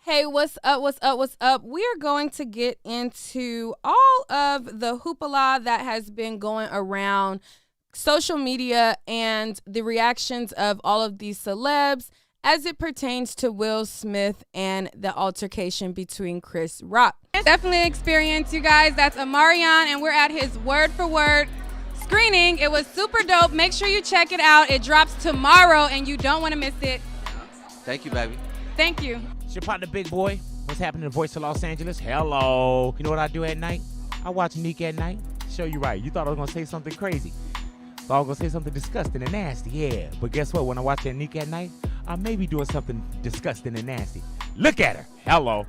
Hey, what's up? What's up? What's up? We are going to get into all of the hoopla that has been going around social media and the reactions of all of these celebs as it pertains to Will Smith and the altercation between Chris Rock. Definitely experience, you guys. That's Amarion, and we're at his word for word screening. It was super dope. Make sure you check it out. It drops tomorrow, and you don't want to miss it. Thank you, baby. Thank you. It's your partner, Big Boy. What's happening in the voice of Los Angeles? Hello. You know what I do at night? I watch Neek at night. Show you right. You thought I was going to say something crazy. Thought I was going to say something disgusting and nasty. Yeah. But guess what? When I watch that Neek at night, I may be doing something disgusting and nasty. Look at her. Hello.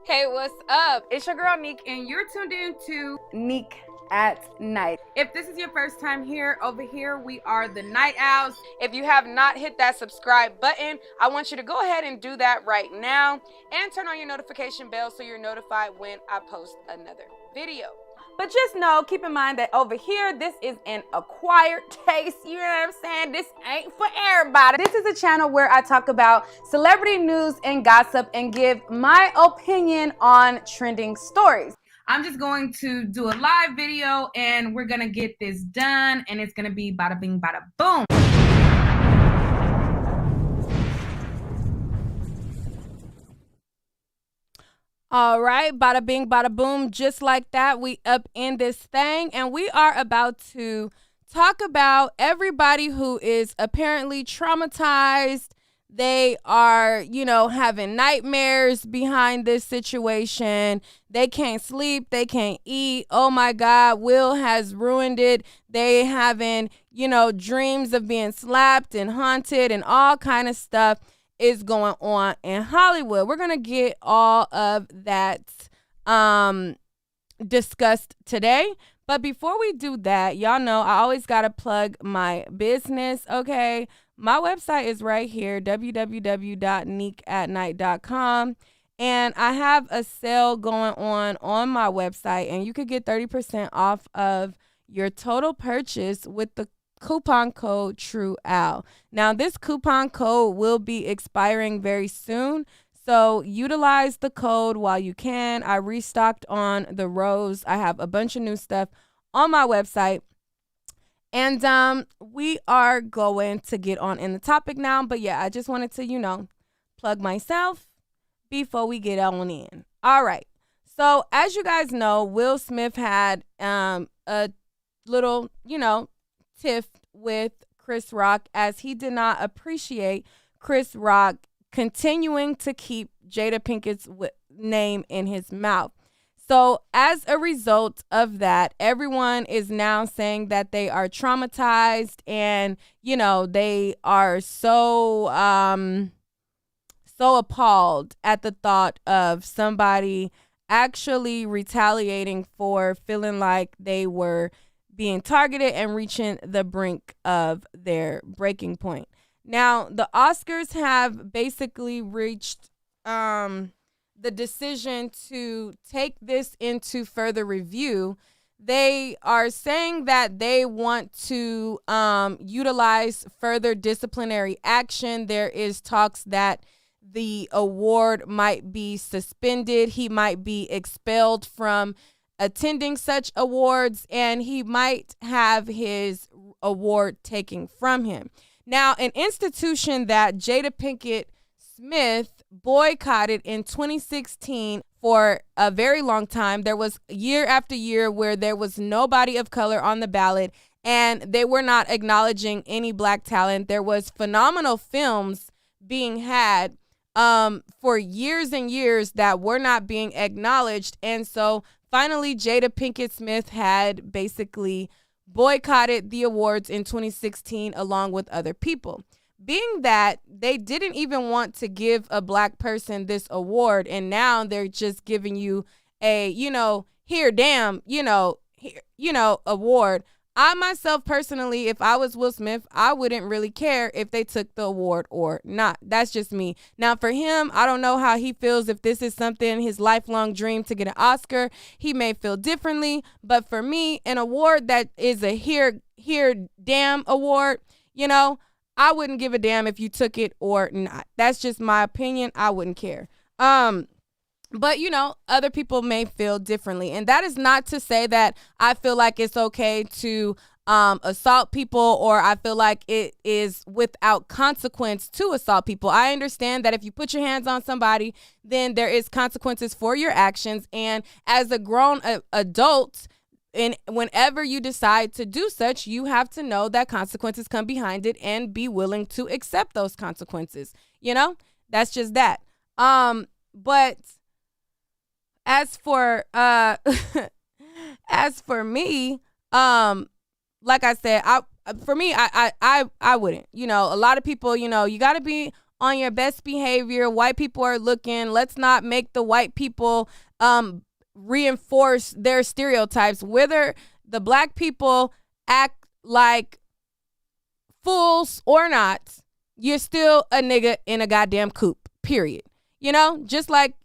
Hey, what's up? It's your girl Neek, and you're tuned in to Neek at Night. If this is your first time here, over here we are the Night Owls. If you have not hit that subscribe button, I want you to go ahead and do that right now and turn on your notification bell so you're notified when I post another video. But just know, keep in mind that over here, this is an acquired taste. You know what I'm saying? This ain't for everybody. This is a channel where I talk about celebrity news and gossip and give my opinion on trending stories. I'm just going to do a live video and we're gonna get this done, and it's gonna be bada bing, bada boom. All right, bada bing, bada boom. Just like that, we up in this thing, and we are about to talk about everybody who is apparently traumatized. They are, having nightmares behind this situation. They can't sleep. They can't eat. Oh my God, Will has ruined it. They having, dreams of being slapped and haunted and all kind of stuff is going on in Hollywood. We're going to get all of that discussed today. But before we do that, y'all know I always got to plug my business, okay? My website is right here, www.neekatnight.com. And I have a sale going on my website, and you could get 30% off of your total purchase with the coupon code TrueAl. Now, this coupon code will be expiring very soon, so utilize the code while you can. I restocked on the rose. I have a bunch of new stuff on my website. And we are going to get on in the topic now. But yeah, I just wanted to, plug myself before we get on in. All right. So as you guys know, Will Smith had a little, tiff with Chris Rock, as he did not appreciate Chris Rock continuing to keep Jada Pinkett's name in his mouth. So as a result of that, everyone is now saying that they are traumatized, and, they are so appalled at the thought of somebody actually retaliating for feeling like they were being targeted and reaching the brink of their breaking point. Now, the Oscars have basically reached the decision to take this into further review. They are saying that they want to utilize further disciplinary action. There is talks that the award might be suspended. He might be expelled from attending such awards, and he might have his award taken from him. Now, an institution that Jada Pinkett Smith boycotted in 2016 for a very long time. There was year after year where there was nobody of color on the ballot, and they were not acknowledging any black talent. There was phenomenal films being had for years and years that were not being acknowledged. And so finally, Jada Pinkett Smith had basically boycotted the awards in 2016 along with other people. Being that they didn't even want to give a black person this award, and now they're just giving you a, award. I myself personally, if I was Will Smith, I wouldn't really care if they took the award or not. That's just me. Now for him, I don't know how he feels, if this is something, his lifelong dream to get an Oscar. He may feel differently, but for me, an award that is a here damn award, I wouldn't give a damn if you took it or not. That's just my opinion. I wouldn't care. But, you know, other people may feel differently. And that is not to say that I feel like it's okay to assault people, or I feel like it is without consequence to assault people. I understand that if you put your hands on somebody, then there is consequences for your actions. And as a grown adult, and whenever you decide to do such, you have to know that consequences come behind it and be willing to accept those consequences. You know, that's just that. But as for as for me, like I said, I wouldn't. You know, a lot of people, you know, you got to be on your best behavior. White people are looking. Let's not make the white people reinforce their stereotypes. Whether the black people act like fools or not, you're still a nigga in a goddamn coop, period. You know, just like,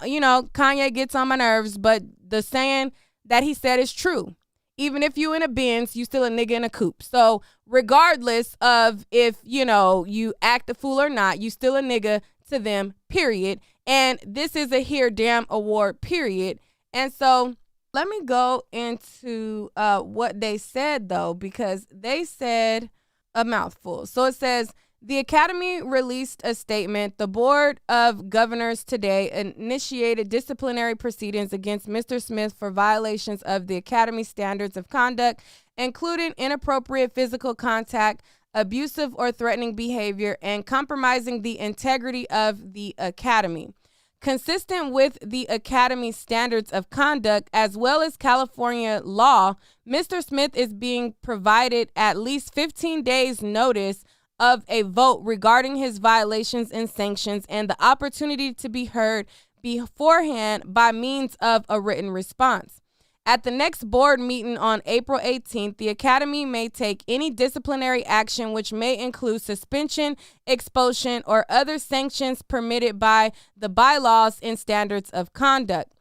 you know, Kanye gets on my nerves, but the saying that he said is true. Even if you in a Benz, you still a nigga in a coupe. So regardless of if, you know, you act a fool or not, you still a nigga to them, period. And this is a Here Damn Award, period. And so let me go into what they said, though, because they said a mouthful. So it says, the Academy released a statement. The Board of Governors today initiated disciplinary proceedings against Mr. Smith for violations of the Academy standards of conduct, including inappropriate physical contact, abusive or threatening behavior, and compromising the integrity of the Academy. Consistent with the Academy standards of conduct, as well as California law, Mr. Smith is being provided at least 15 days notice of a vote regarding his violations and sanctions, and the opportunity to be heard beforehand by means of a written response. At the next board meeting on April 18th, the Academy may take any disciplinary action which may include suspension, expulsion, or other sanctions permitted by the bylaws and standards of conduct.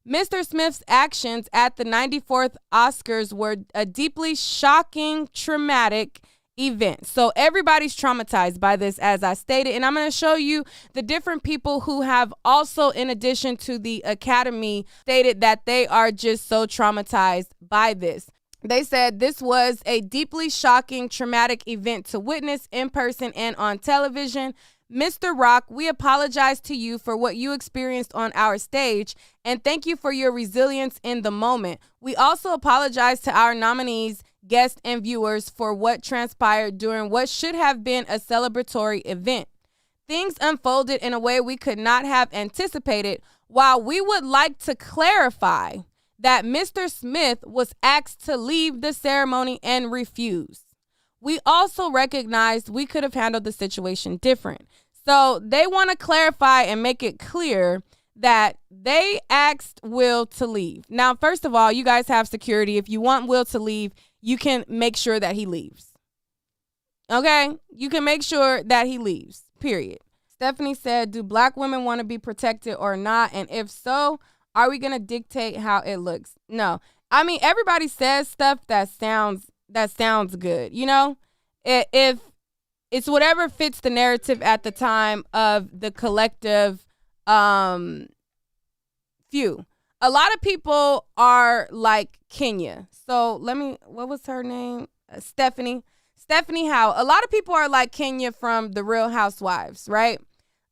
Mr. Smith's actions at the 94th Oscars were a deeply shocking, traumatic event. So everybody's traumatized by this, as I stated, and I'm going to show you the different people who have also, in addition to the Academy, stated that they are just so traumatized by this. They said this was a deeply shocking, traumatic event to witness in person and on television. Mr. Rock, we apologize to you for what you experienced on our stage, and thank you for your resilience in the moment. We also apologize to our nominees, guests, and viewers for what transpired during what should have been a celebratory event. Things unfolded in a way we could not have anticipated. While we would like to clarify that Mr. Smith was asked to leave the ceremony and refused, we also recognized we could have handled the situation different. So they want to clarify and make it clear that they asked Will to leave. Now, first of all, you guys have security. If you want Will to leave, you can make sure that he leaves. Okay? You can make sure that he leaves, period. Stephanie said, do black women want to be protected or not? And if so, are we going to dictate how it looks? No. I mean, everybody says stuff that sounds good, you know? If it's whatever fits the narrative at the time of the collective few. A lot of people are like Kenya. So what was her name? Stephanie Howe. A lot of people are like Kenya from The Real Housewives, right?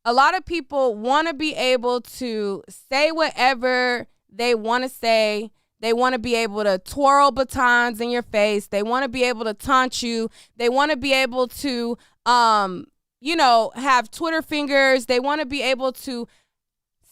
A lot of people want to be able to say whatever they want to say. They want to be able to twirl batons in your face. They want to be able to taunt you. They want to be able to, have Twitter fingers. They want to be able to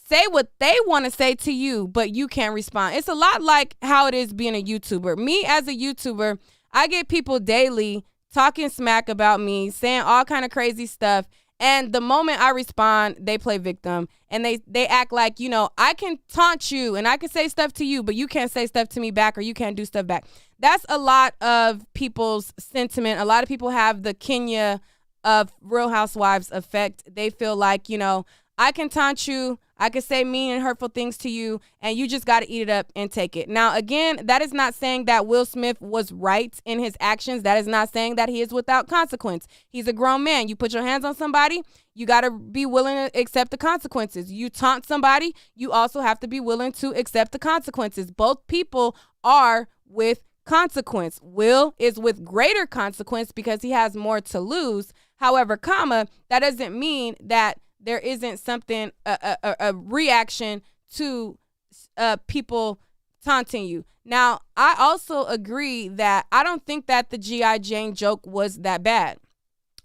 say what they want to say to you, but you can't respond. It's a lot like how it is being a YouTuber. Me as a YouTuber, I get people daily talking smack about me, saying all kind of crazy stuff. And the moment I respond, they play victim and they act like, I can taunt you and I can say stuff to you, but you can't say stuff to me back or you can't do stuff back. That's a lot of people's sentiment. A lot of people have the Kenya of Real Housewives effect. They feel like, I can taunt you, I could say mean and hurtful things to you, and you just got to eat it up and take it. Now, again, that is not saying that Will Smith was right in his actions. That is not saying that he is without consequence. He's a grown man. You put your hands on somebody, you got to be willing to accept the consequences. You taunt somebody, you also have to be willing to accept the consequences. Both people are with consequence. Will is with greater consequence because he has more to lose. However, that doesn't mean that there isn't something, a reaction to people taunting you. Now, I also agree that I don't think that the G.I. Jane joke was that bad.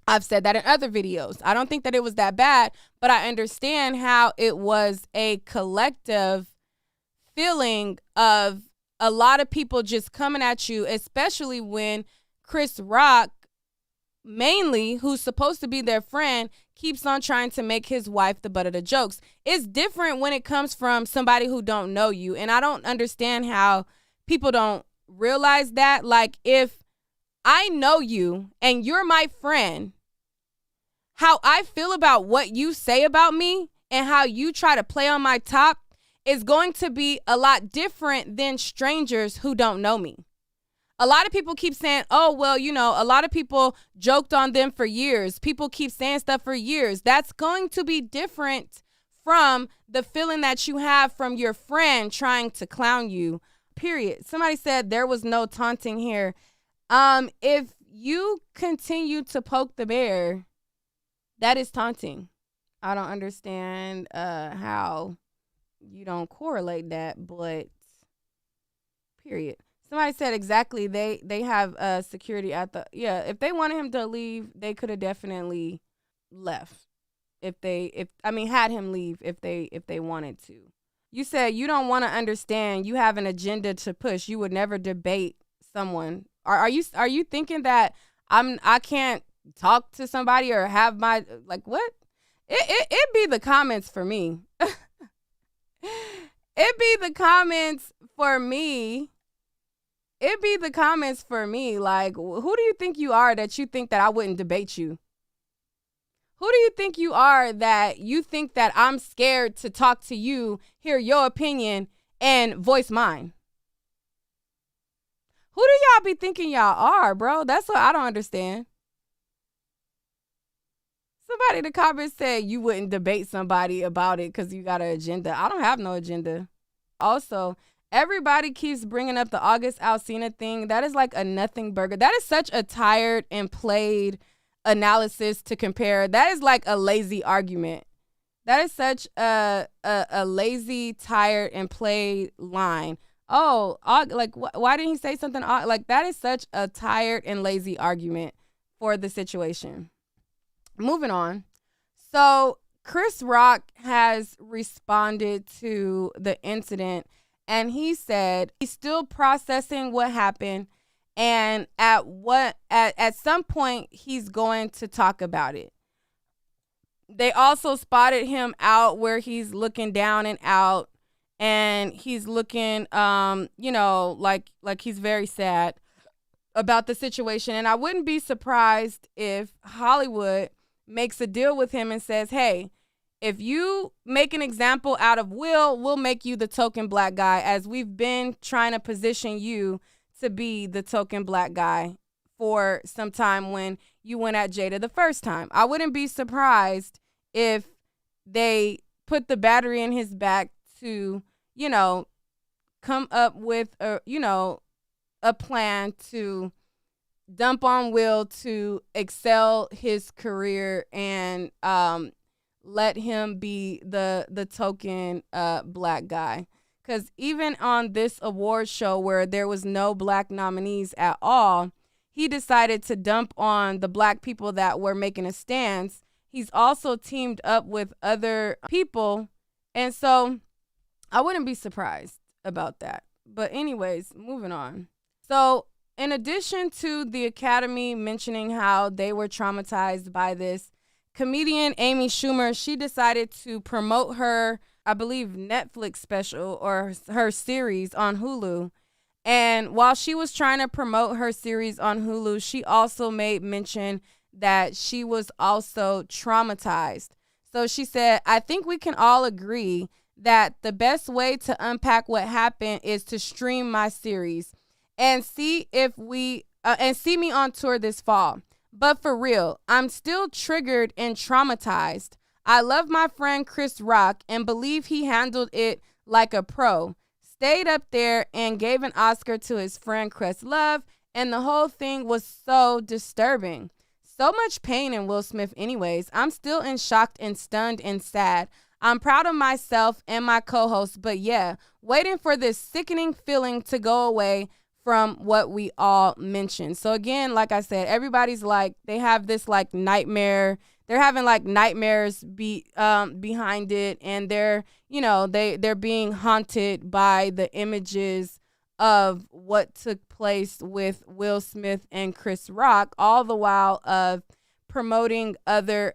I've said that in other videos. I don't think that it was that bad, but I understand how it was a collective feeling of a lot of people just coming at you, especially when Chris Rock, mainly, who's supposed to be their friend, keeps on trying to make his wife the butt of the jokes. It's different when it comes from somebody who don't know you. And I don't understand how people don't realize that. Like, if I know you and you're my friend, how I feel about what you say about me and how you try to play on my top is going to be a lot different than strangers who don't know me. A lot of people keep saying, oh, well, a lot of people joked on them for years. People keep saying stuff for years. That's going to be different from the feeling that you have from your friend trying to clown you, period. Somebody said there was no taunting here. If you continue to poke the bear, that is taunting. I don't understand how you don't correlate that, but period. Somebody said exactly. They have security at the, if they wanted him to leave, they could have definitely left. Had him leave if they wanted to. You said you don't want to understand. You have an agenda to push. You would never debate someone. Are you thinking that I can't talk to somebody or have my, like, what? It be the comments for me. It be the comments for me. Like, who do you think you are that you think that I wouldn't debate you? Who do you think you are that you think that I'm scared to talk to you, hear your opinion, and voice mine? Who do y'all be thinking y'all are, bro? That's what I don't understand. Somebody in the comments said you wouldn't debate somebody about it because you got an agenda. I don't have no agenda. Also, everybody keeps bringing up the August Alsina thing. That is like a nothing burger. That is such a tired and played analysis to compare. That is like a lazy argument. That is such a lazy, tired, and played line. Oh, like, why didn't he say something? Like, that is such a tired and lazy argument for the situation. Moving on. So Chris Rock has responded to the incident, and he said he's still processing what happened, and at some point he's going to talk about it. They also spotted him out where he's looking down and out, and he's looking like he's very sad about the situation. And I wouldn't be surprised if Hollywood makes a deal with him and says, hey, if you make an example out of Will, we'll make you the token black guy, as we've been trying to position you to be the token black guy for some time when you went at Jada the first time. I wouldn't be surprised if they put the battery in his back to, come up with a plan to dump on Will to excel his career and let him be the token black guy. Because even on this award show where there was no black nominees at all, he decided to dump on the black people that were making a stance. He's also teamed up with other people. And so I wouldn't be surprised about that. But anyways, moving on. So in addition to the Academy mentioning how they were traumatized by this, comedian Amy Schumer, she decided to promote her, I believe, Netflix special or her series on Hulu. And while she was trying to promote her series on Hulu, she also made mention that she was also traumatized. So she said, I think we can all agree that the best way to unpack what happened is to stream my series and see if we and see me on tour this fall. But for real, I'm still triggered and traumatized. I love my friend Chris Rock and believe he handled it like a pro. Stayed up there and gave an Oscar to his friend Questlove, and the whole thing was so disturbing. So much pain in Will Smith anyways. I'm still in shock and stunned and sad. I'm proud of myself and my co-host, but yeah, waiting for this sickening feeling to go away from what we all mentioned. So again, like I said, everybody's like, they have this like nightmare. They're having like nightmares behind it, and they're, you know, they're being haunted by the images of what took place with Will Smith and Chris Rock, all the while of promoting other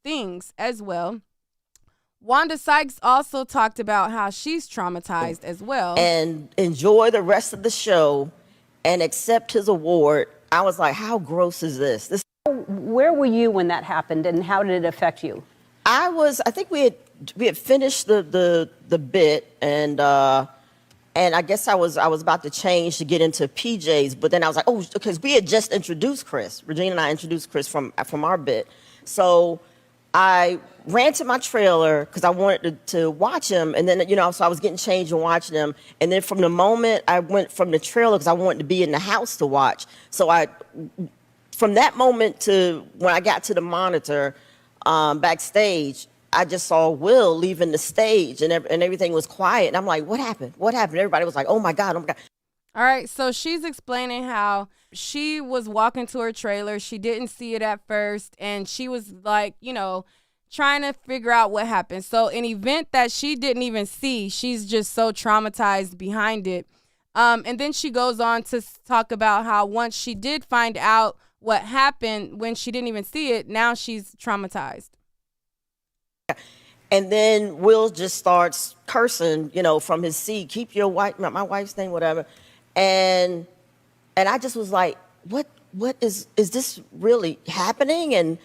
things as well. Wanda Sykes also talked about how she's traumatized as well. And enjoy the rest of the show and accept his award. I was like, how gross is this? Where were you when that happened, and how did it affect you? I think we had finished the bit, and I guess I was about to change to get into PJs, but then I was like, oh, because we had just introduced Chris. Regina and I introduced Chris from our bit. So I ran to my trailer because I wanted to watch him, and then, you know, so I was getting changed and watching him. And then from the moment I went from the trailer, because I wanted to be in the house to watch. So from that moment to when I got to the monitor backstage, I just saw Will leaving the stage, and everything was quiet. And I'm like, what happened? What happened? Everybody was like, oh my God, oh my God. All right, so she's explaining how she was walking to her trailer. She didn't see it at first, and she was like, you know, trying to figure out what happened. So an event that she didn't even see, she's just so traumatized behind it. And then she goes on to talk about how once she did find out what happened when she didn't even see it, now she's traumatized. And then Will just starts cursing, you know, from his seat, keep your wife, my wife's name, whatever. And I just was like, what is this really happening? And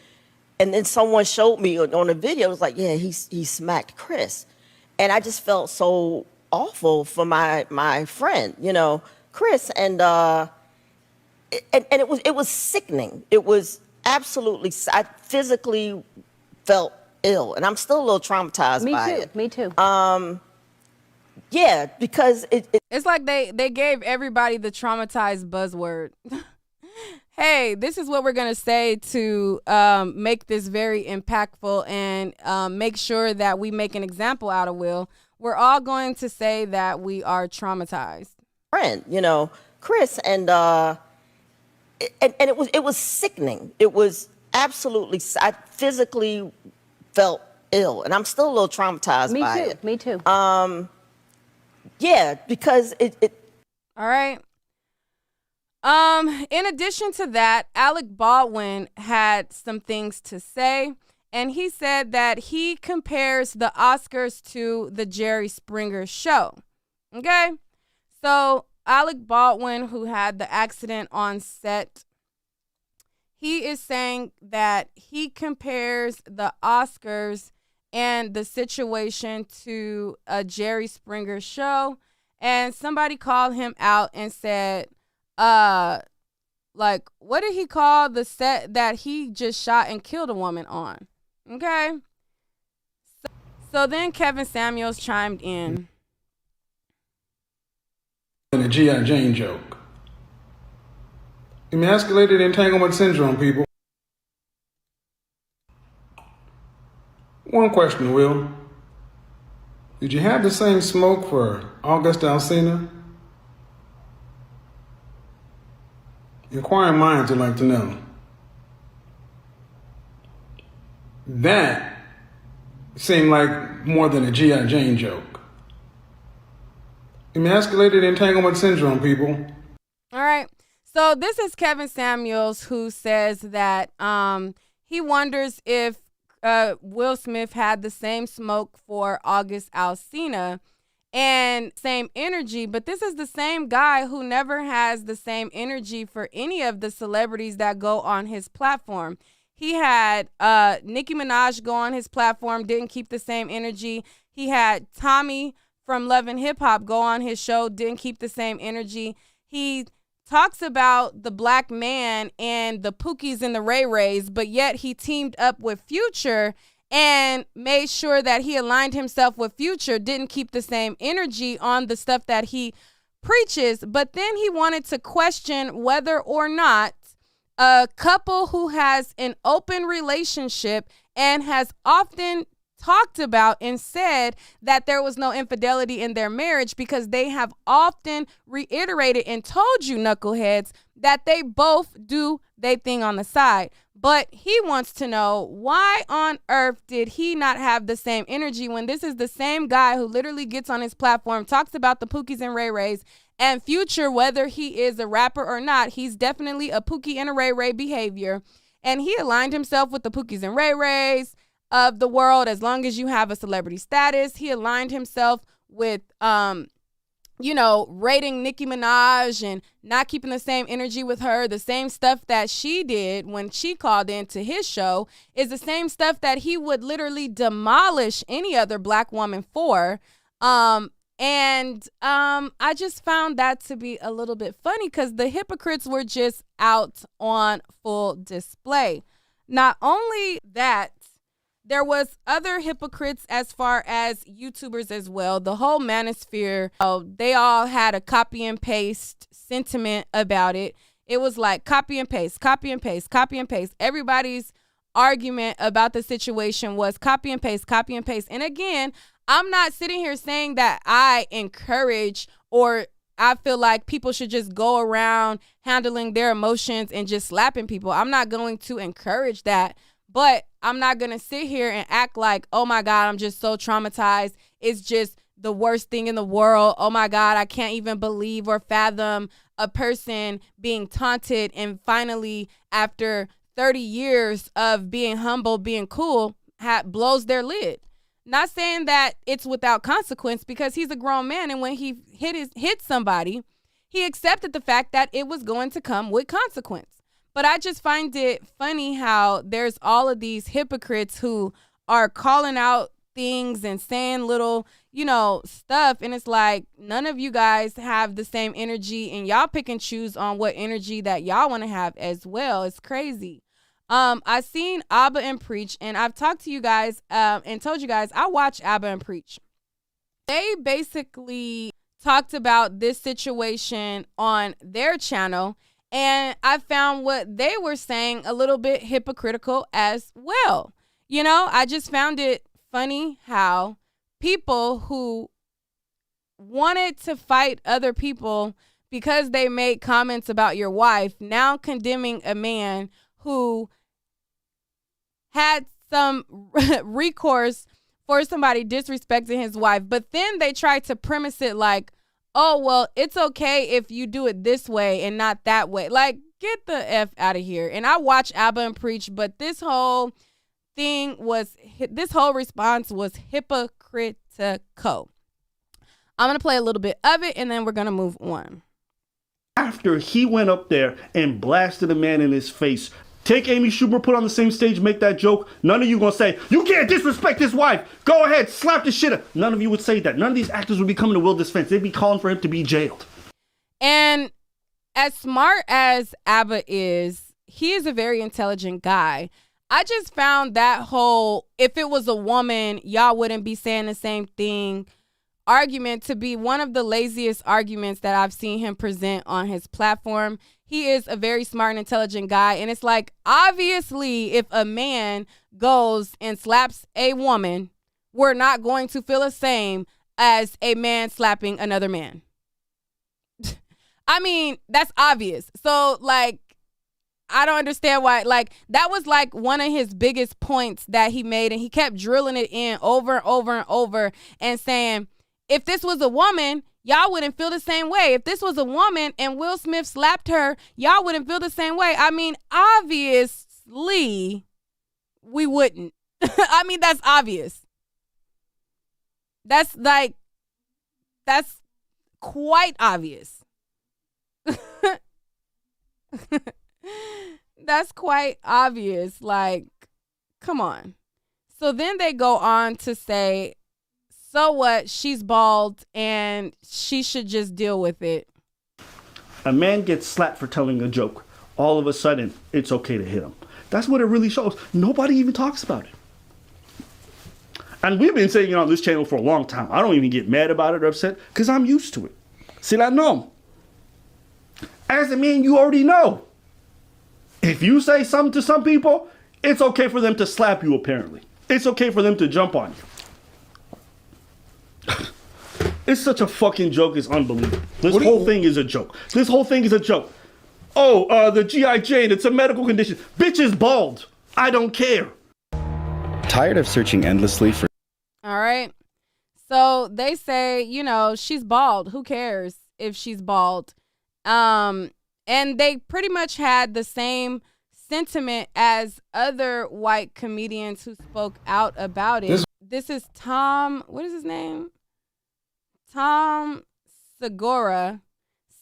then someone showed me on a video, it was like, yeah, he smacked Chris. And I just felt so awful for my friend, you know, Chris. And it was sickening. It was absolutely, I physically felt ill, and I'm still a little traumatized by it. Me too. Yeah, because it's like they gave everybody the traumatized buzzword. Hey, this is what we're going to say to make this very impactful and make sure that we make an example out of Will. We're all going to say that we are traumatized. Friend, you know, Chris, and it was sickening. It was absolutely, I physically felt ill, and I'm still a little traumatized by it. Me too. Yeah, because it. All right. In addition to that, Alec Baldwin had some things to say, and he said that he compares the Oscars to the Jerry Springer show. Okay? So Alec Baldwin, who had the accident on set, he is saying that he compares the Oscars and the situation to a Jerry Springer show. And somebody called him out and said, like, what did he call the set that he just shot and killed a woman on? Okay. So then Kevin Samuels chimed in. And a G.I. Jane joke. Emasculated entanglement syndrome, people. One question, Will. Did you have the same smoke for August Alsina? Inquiring minds would like to know. That seemed like more than a G.I. Jane joke. Emasculated entanglement syndrome, people. All right. So this is Kevin Samuels, who says that he wonders if Will Smith had the same smoke for August Alsina and same energy, but this is the same guy who never has the same energy for any of the celebrities that go on his platform. He had Nicki Minaj go on his platform, didn't keep the same energy. He had Tommy from Love and Hip Hop go on his show, didn't keep the same energy. He talks about the black man and the Pookies and the Ray Rays, but yet he teamed up with Future and made sure that he aligned himself with Future, didn't keep the same energy on the stuff that he preaches. But then he wanted to question whether or not a couple who has an open relationship and has often talked about and said that there was no infidelity in their marriage, because they have often reiterated and told you, knuckleheads, that they both do their thing on the side. But he wants to know, why on earth did he not have the same energy when this is the same guy who literally gets on his platform, talks about the Pookies and Ray Rays, and Future, whether he is a rapper or not, he's definitely a Pookie and a Ray Ray behavior. And he aligned himself with the Pookies and Ray Rays of the world. As long as you have a celebrity status, he aligned himself with, rating Nicki Minaj and not keeping the same energy with her. The same stuff that she did when she called into his show is the same stuff that he would literally demolish any other black woman for. I just found that to be a little bit funny, because the hypocrites were just out on full display. Not only that, there was other hypocrites as far as YouTubers as well. The whole manosphere, they all had a copy and paste sentiment about it. It was like copy and paste, copy and paste, copy and paste. Everybody's argument about the situation was copy and paste, copy and paste. And again, I'm not sitting here saying that I encourage or I feel like people should just go around handling their emotions and just slapping people. I'm not going to encourage that. But I'm not going to sit here and act like, oh my God, I'm just so traumatized. It's just the worst thing in the world. Oh my God, I can't even believe or fathom a person being taunted and finally, after 30 years of being humble, being cool, blows their lid. Not saying that it's without consequence, because he's a grown man, and when he hit somebody, he accepted the fact that it was going to come with consequence. But I just find it funny how there's all of these hypocrites who are calling out things and saying little, stuff. And it's like, none of you guys have the same energy, and y'all pick and choose on what energy that y'all want to have as well. It's crazy. I seen Abba and Preach, and I've talked to you guys and told you guys I watch Abba and Preach. They basically talked about this situation on their channel, and I found what they were saying a little bit hypocritical as well. I just found it funny how people who wanted to fight other people because they made comments about your wife, now condemning a man who had some recourse for somebody disrespecting his wife. But then they tried to premise it like, oh, well, it's okay if you do it this way and not that way. Like, get the F out of here. And I watch Abba and Preach, but this whole response was hypocritical. I'm going to play a little bit of it, and then we're going to move on. After he went up there and blasted a man in his face, take Amy Schumer, put on the same stage, make that joke. None of you gonna say, you can't disrespect his wife. Go ahead, slap the shit out. None of you would say that. None of these actors would be coming to Will defense. They'd be calling for him to be jailed. And as smart as Abba is, he is a very intelligent guy. I just found that whole, if it was a woman, y'all wouldn't be saying the same thing, argument to be one of the laziest arguments that I've seen him present on his platform. He is a very smart and intelligent guy. And it's like, obviously, if a man goes and slaps a woman, we're not going to feel the same as a man slapping another man. I mean, that's obvious. So, like, I don't understand why. Like, that was like one of his biggest points that he made. And he kept drilling it in over and over and over and saying, if this was a woman, y'all wouldn't feel the same way. If this was a woman and Will Smith slapped her, y'all wouldn't feel the same way. I mean, obviously, we wouldn't. I mean, that's obvious. That's quite obvious. That's quite obvious. Like, come on. So then they go on to say, so what? She's bald and she should just deal with it. A man gets slapped for telling a joke. All of a sudden, it's okay to hit him. That's what it really shows. Nobody even talks about it. And we've been saying it on this channel for a long time. I don't even get mad about it or upset because I'm used to it. C'est la norme. As a man, you already know. If you say something to some people, it's okay for them to slap you, apparently. It's okay for them to jump on you. It's such a fucking joke, it's unbelievable. This whole thing is a joke. This whole thing is a joke. Oh, the G.I. Jane, it's a medical condition. Bitch is bald. I don't care. Tired of searching endlessly for... All right. So they say, you know, she's bald. Who cares if she's bald? And they pretty much had the same sentiment as other white comedians who spoke out about it. This is Tom, what is his name? Tom Segura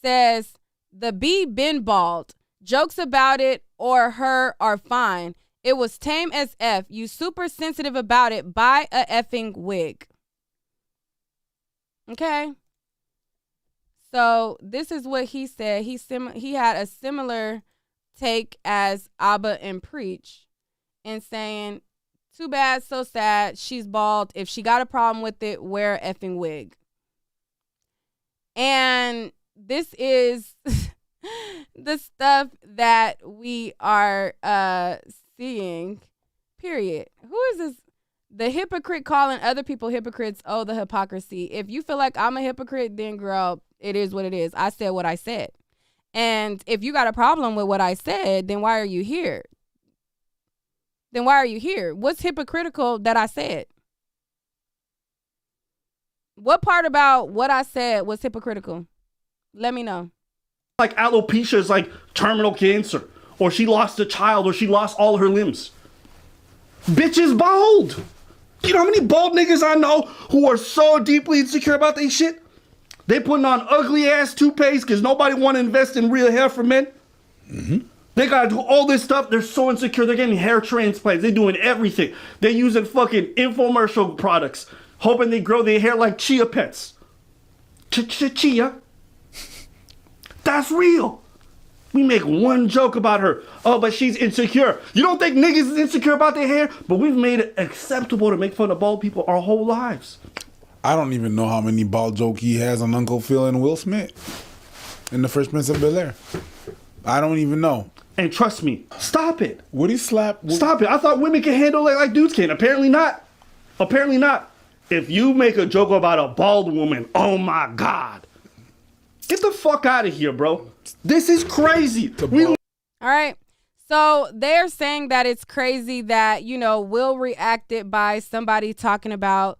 says, the B been bald. Jokes about it or her are fine. It was tame as F. You super sensitive about it. Buy a effing wig. Okay. So this is what he said. He had a similar take as Abba and Preach and saying, too bad, so sad. She's bald. If she got a problem with it, wear a effing wig. And this is the stuff that we are seeing, period. Who is this? The hypocrite calling other people hypocrites. Oh, the hypocrisy. If you feel like I'm a hypocrite, then girl, it is what it is. I said what I said. And if you got a problem with what I said, then why are you here? What's hypocritical that I said? What part about what I said was hypocritical? Let me know. Like alopecia is like terminal cancer, or she lost a child, or she lost all her limbs. Bitch is bald. You know how many bald niggas I know who are so deeply insecure about their shit? They putting on ugly ass toupees because nobody want to invest in real hair for men. Mm-hmm. They gotta do all this stuff. They're so insecure. They're getting hair transplants. They're doing everything. They're using fucking infomercial products, hoping they grow their hair like chia pets. Chia. That's real. We make one joke about her. Oh, but she's insecure. You don't think niggas is insecure about their hair? But we've made it acceptable to make fun of bald people our whole lives. I don't even know how many bald joke he has on Uncle Phil and Will Smith in The Fresh Prince of Bel-Air. I don't even know. And trust me, stop it. Would he slap? Stop it. I thought women can handle it like dudes can. Apparently not. Apparently not. If you make a joke about a bald woman, oh my God. Get the fuck out of here, bro. This is crazy. All right. So they're saying that it's crazy that, you know, Will reacted by somebody talking about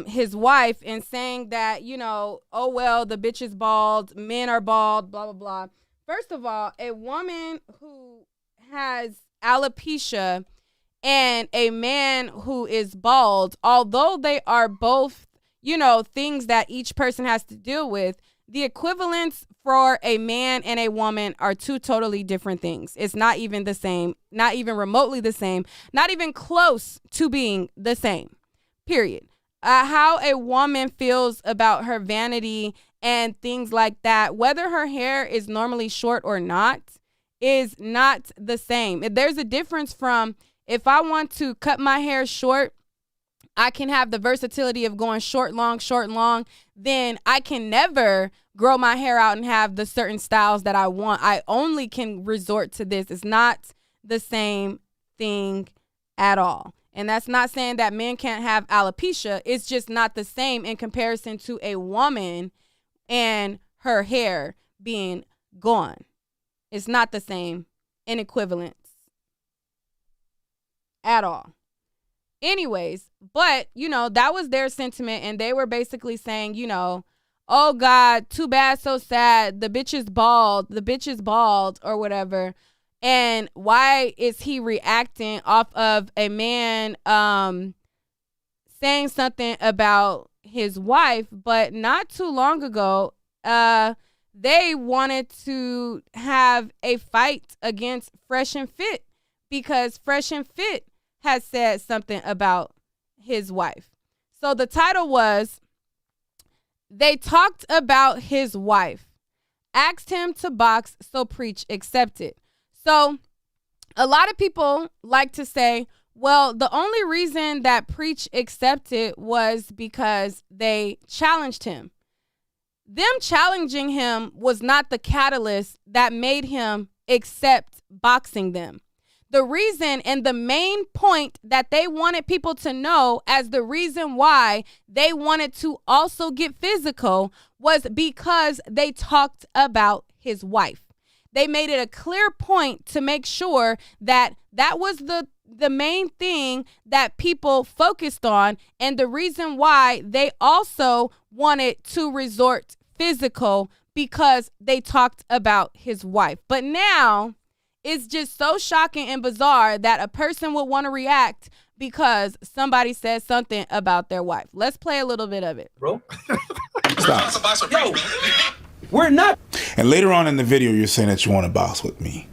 his wife and saying that, you know, oh, well, the bitch is bald. Men are bald, blah, blah, blah. First of all, a woman who has alopecia and a man who is bald, although they are both, you know, things that each person has to deal with, the equivalents for a man and a woman are two totally different things. It's not even the same, not even remotely the same, not even close to being the same, period. How a woman feels about her vanity and things like that, whether her hair is normally short or not, is not the same. There's a difference from if I want to cut my hair short, I can have the versatility of going short, long, then I can never grow my hair out and have the certain styles that I want. I only can resort to this. It's not the same thing at all. And that's not saying that men can't have alopecia. It's just not the same in comparison to a woman and her hair being gone. It's not the same in equivalence at all. Anyways, but, you know, that was their sentiment. And they were basically saying, you know, oh, God, too bad, so sad. The bitch is bald or whatever. And why is he reacting off of a man saying something about his wife? But not too long ago, they wanted to have a fight against Fresh and Fit because Fresh and Fit has said something about his wife. So the title was, they talked about his wife, asked him to box, so Preach accepted. So a lot of people like to say, well, the only reason that Preach accepted was because they challenged him. Them challenging him was not the catalyst that made him accept boxing them. The reason and the main point that they wanted people to know as the reason why they wanted to also get physical was because they talked about his wife. They made it a clear point to make sure that that was the main thing that people focused on, and the reason why they also wanted to resort physical because they talked about his wife. But now it's just so shocking and bizarre that a person would want to react because somebody says something about their wife. Let's play a little bit of it. Bro. Stop. Yo, we're not. And later on in the video, you're saying that you want to box with me.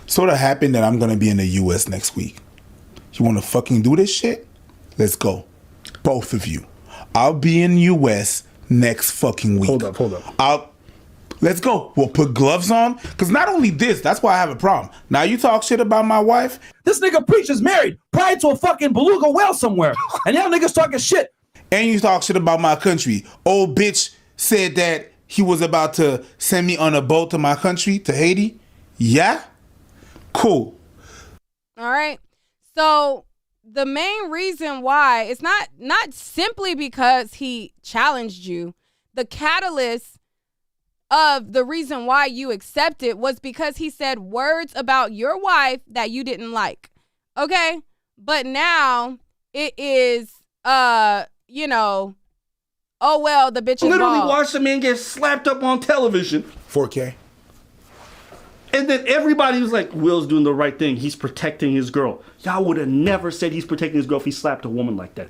Sort of happened that I'm going to be in the U.S. next week. You want to fucking do this shit? Let's go. Both of you. I'll be in U.S. next fucking week. Hold up. Let's go. We'll put gloves on. Because not only this, that's why I have a problem. Now you talk shit about my wife. This nigga Preach is married, probably to a fucking beluga whale somewhere. And y'all niggas talking shit. And you talk shit about my country. Old bitch said that he was about to send me on a boat to my country, to Haiti. Yeah? Cool. All right. So the main reason why, it's not simply because he challenged you. The catalyst of the reason why you accepted was because he said words about your wife that you didn't like. Okay? But now it is, oh, well, the bitch is literally bald. watched a man get slapped up on television. 4K. And then everybody was like, Will's doing the right thing. He's protecting his girl. Y'all would have never said he's protecting his girl if he slapped a woman like that.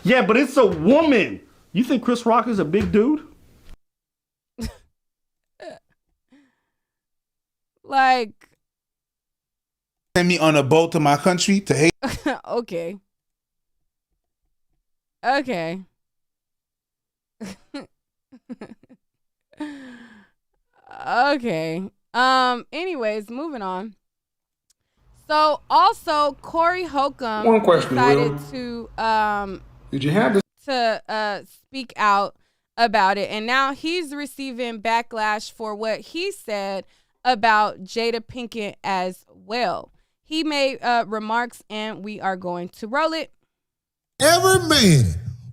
Yeah, but it's a woman. You think Chris Rock is a big dude? Like, send me on a boat to my country, to Haiti. okay. Okay. Anyways, moving on. So also Corey Holcomb One question, decided Will. to Did you have this? to speak out about it, and now he's receiving backlash for what he said about Jada Pinkett as well. He made remarks, and we are going to roll it. Every man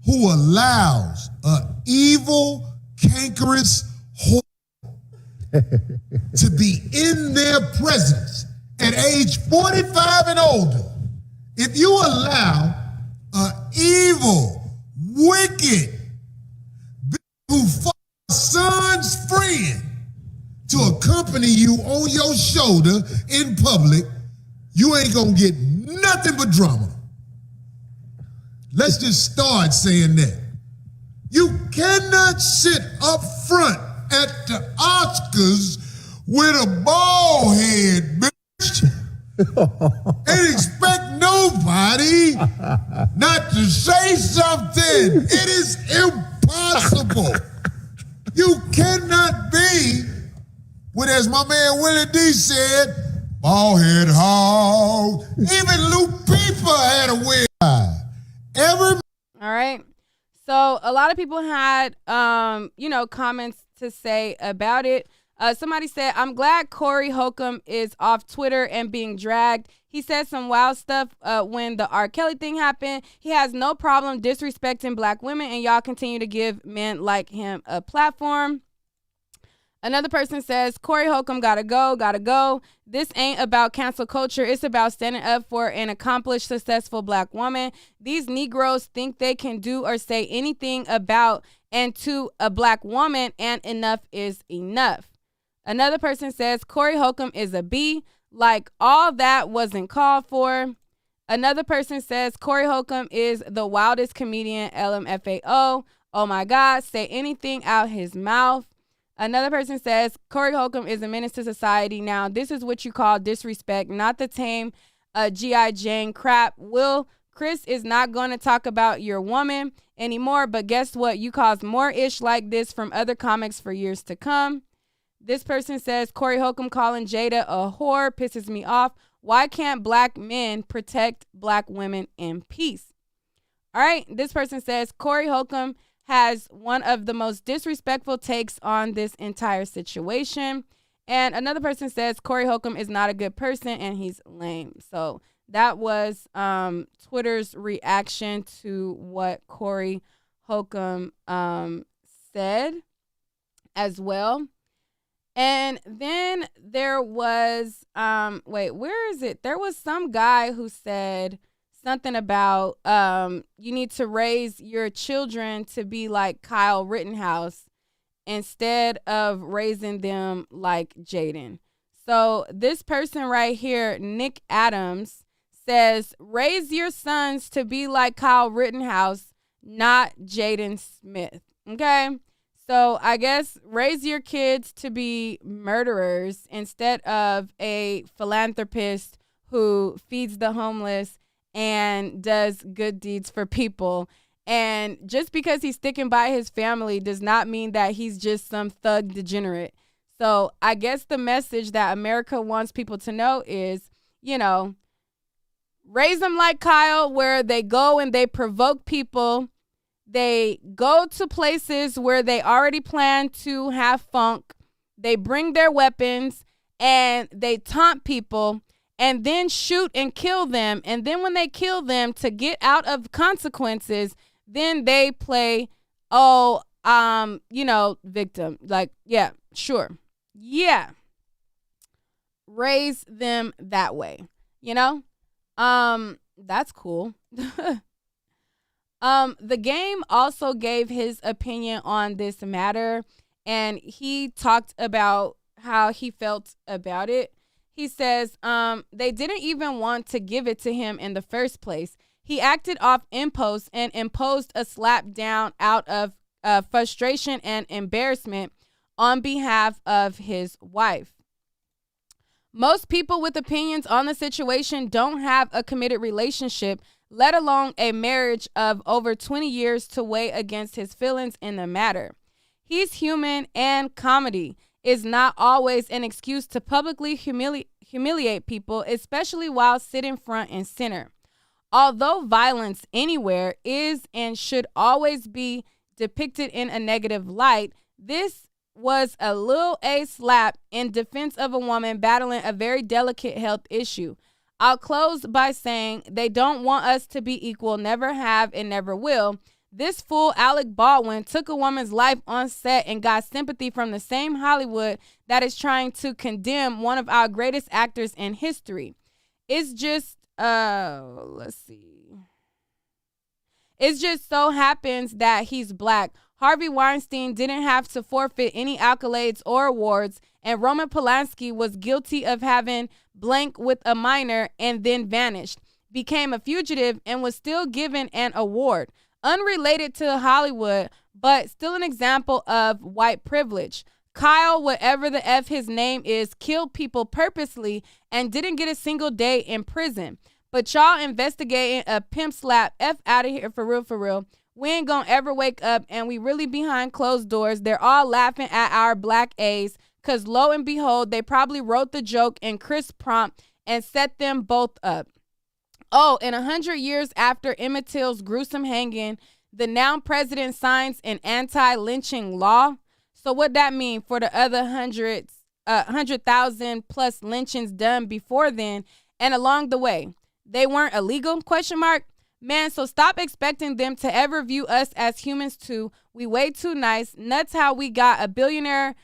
who allows an evil, cankerous whore to be in their presence at age 45 and older, if you allow an evil, wicked bitch who fuck a son's friend to accompany you on your shoulder in public, you ain't gonna get nothing but drama. Let's just start saying that. You cannot sit up front at the Oscars with a bald head, bitch, and expect nobody not to say something. It is impossible. You cannot be, what as my man Willie D said, bald head hog. Even Lou Peeper had a wig. All right. So a lot of people had, comments to say about it. Somebody said, I'm glad Corey Holcomb is off Twitter and being dragged. He said some wild stuff when the R. Kelly thing happened. He has no problem disrespecting black women, and y'all continue to give men like him a platform. Another person says, Corey Holcomb gotta go. This ain't about cancel culture. It's about standing up for an accomplished, successful black woman. These Negroes think they can do or say anything about and to a black woman, and enough is enough. Another person says, Corey Holcomb is a B, like all that wasn't called for. Another person says, Corey Holcomb is the wildest comedian, LMFAO. Oh my God, say anything out his mouth. Another person says, Corey Holcomb is a menace to society. Now, this is what you call disrespect, not the tame G.I. Jane crap. Chris is not going to talk about your woman anymore, but guess what? You caused more ish like this from other comics for years to come. This person says, Corey Holcomb calling Jada a whore pisses me off. Why can't black men protect black women in peace? All right. This person says, Corey Holcomb has one of the most disrespectful takes on this entire situation. And another person says, Corey Holcomb is not a good person and he's lame. So that was Twitter's reaction to what Corey Holcomb said as well. And then there was, where is it? There was some guy who said something about you need to raise your children to be like Kyle Rittenhouse instead of raising them like Jaden. So this person right here, Nick Adams, says, raise your sons to be like Kyle Rittenhouse, not Jaden Smith. Okay? So I guess raise your kids to be murderers instead of a philanthropist who feeds the homeless and does good deeds for people. And just because he's sticking by his family does not mean that he's just some thug degenerate. So I guess the message that America wants people to know is, raise them like Kyle, where they go and they provoke people. They go to places where they already plan to have funk. They bring their weapons and they taunt people and then shoot and kill them. And then when they kill them, to get out of consequences, then they play, victim. Like, yeah, sure. Yeah. Raise them that way, That's cool. The game also gave his opinion on this matter, and he talked about how he felt about it. He says, they didn't even want to give it to him in the first place. He acted off impulse and imposed a slap down out of frustration and embarrassment on behalf of his wife. Most people with opinions on the situation don't have a committed relationship, let alone a marriage of over 20 years to weigh against his feelings in the matter. He's human, and comedy is not always an excuse to publicly humiliate people, especially while sitting front and center. Although violence anywhere is and should always be depicted in a negative light, this was a little slap in defense of a woman battling a very delicate health issue. I'll close by saying they don't want us to be equal, never have and never will. This fool Alec Baldwin took a woman's life on set and got sympathy from the same Hollywood that is trying to condemn one of our greatest actors in history. It's just, It just so happens that he's black. Harvey Weinstein didn't have to forfeit any accolades or awards, and Roman Polanski was guilty of having blank with a minor and then vanished, became a fugitive, and was still given an award. Unrelated to Hollywood, but still an example of white privilege. Kyle, whatever the F his name is, killed people purposely and didn't get a single day in prison. But y'all investigating a pimp slap. F out of here, for real, for real. We ain't gonna ever wake up, and we really behind closed doors. They're all laughing at our black A's, because lo and behold, they probably wrote the joke in Chris' prompt and set them both up. Oh, and 100 years after Emmett Till's gruesome hanging, the now president signs an anti-lynching law. So what that mean for the other 100,000 plus lynchings done before then and along the way? They weren't illegal, ? Man, so stop expecting them to ever view us as humans too. We way too nice. Nuts how we got a billionaire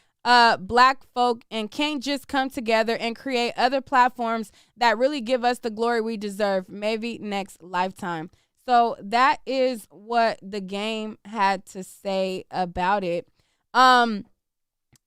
black folk and can't just come together and create other platforms that really give us the glory we deserve, maybe next lifetime. So that is what the game had to say about it. And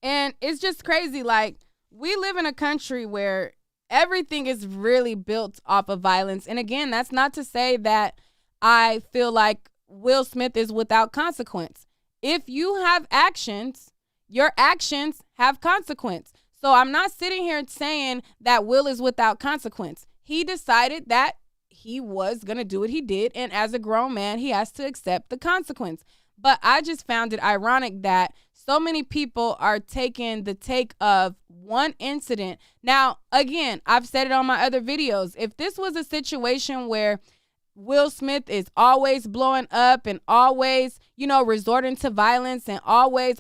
it's just crazy. Like, we live in a country where everything is really built off of violence. And again, that's not to say that I feel like Will Smith is without consequence. If you have actions, your actions have consequence. So I'm not sitting here saying that Will is without consequence. He decided that he was going to do what he did, and as a grown man, he has to accept the consequence. But I just found it ironic that so many people are taking the take of one incident. Now, again, I've said it on my other videos. If this was a situation where Will Smith is always blowing up and always, resorting to violence and always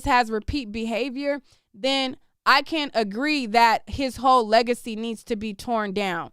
has repeat behavior, then I can agree that his whole legacy needs to be torn down,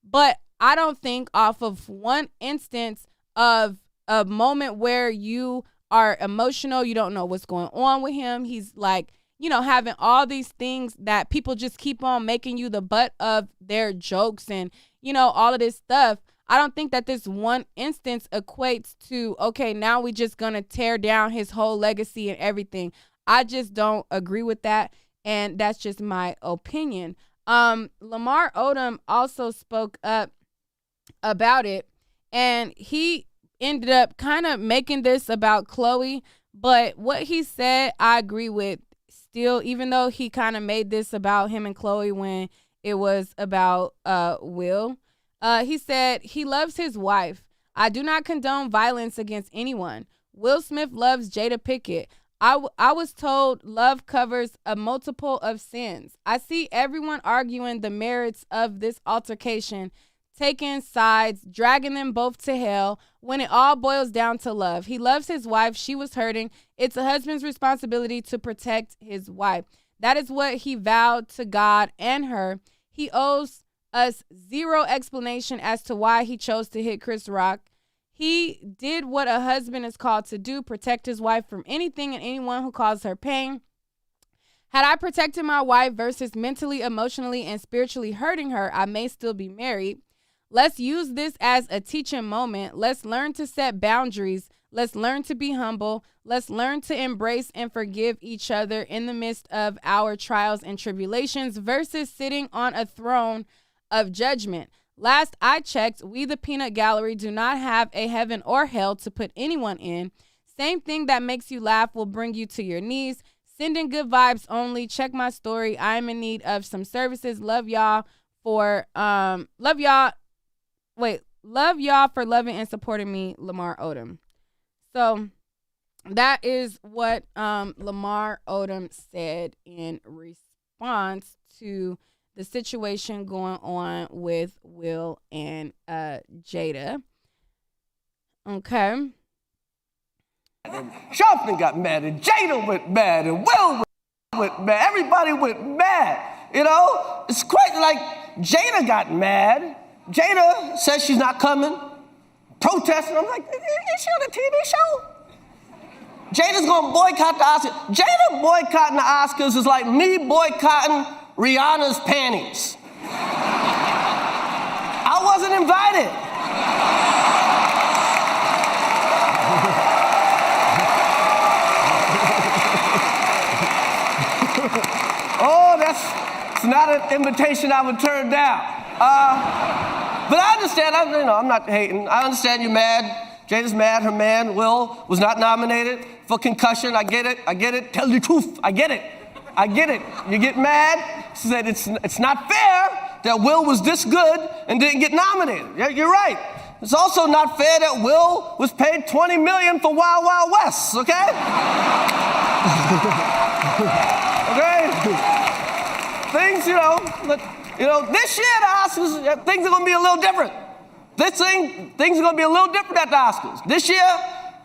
But I don't think off of one instance of a moment where you are emotional, you don't know what's going on with him. He's like, having all these things that people just keep on making you the butt of their jokes and, all of this stuff. I don't think that this one instance equates to, okay, now we just gonna tear down his whole legacy and everything. I just don't agree with that. And that's just my opinion. Lamar Odom also spoke up about it, and he ended up kind of making this about Chloe, but what he said I agree with still, even though he kind of made this about him and Chloe when it was about Will. He said he loves his wife. I do not condone violence against anyone. Will Smith loves Jada Pinkett. I was told love covers a multiple of sins. I see everyone arguing the merits of this altercation, taking sides, dragging them both to hell when it all boils down to love. He loves his wife. She was hurting. It's a husband's responsibility to protect his wife. That is what he vowed to God and her. He owes us zero explanation as to why he chose to hit Chris Rock. He did what a husband is called to do, protect his wife from anything and anyone who causes her pain. Had I protected my wife versus mentally, emotionally, and spiritually hurting her, I may still be married. Let's use this as a teaching moment. Let's learn to set boundaries. Let's learn to be humble. Let's learn to embrace and forgive each other in the midst of our trials and tribulations versus sitting on a throne of judgment. Last I checked, we the Peanut Gallery do not have a heaven or hell to put anyone in. Same thing that makes you laugh will bring you to your knees. Sending good vibes only. Check my story. I am in need of some services. Love y'all for loving and supporting me, Lamar Odom. So that is what Lamar Odom said in response to the situation going on with Will and Jada. Okay. Sharpton got mad, and Jada went mad, and Will went mad. Everybody went mad. It's quite like Jada got mad. Jada says she's not coming, protesting. I'm like, is she on a TV show? Jada's gonna boycott the Oscars. Jada boycotting the Oscars is like me boycotting Rihanna's panties. I wasn't invited. It's not an invitation I would turn down. But I understand. I'm not hating. I understand you're mad. Jada's mad. Her man, Will, was not nominated for Concussion. I get it. Tell the truth. I get it. You get mad. She said it's not fair that Will was this good and didn't get nominated. Yeah, you're right. It's also not fair that Will was paid $20 million for Wild Wild West, okay? Okay? Things, this year the Oscars, things are going to be a little different. Things are going to be a little different at the Oscars. This year,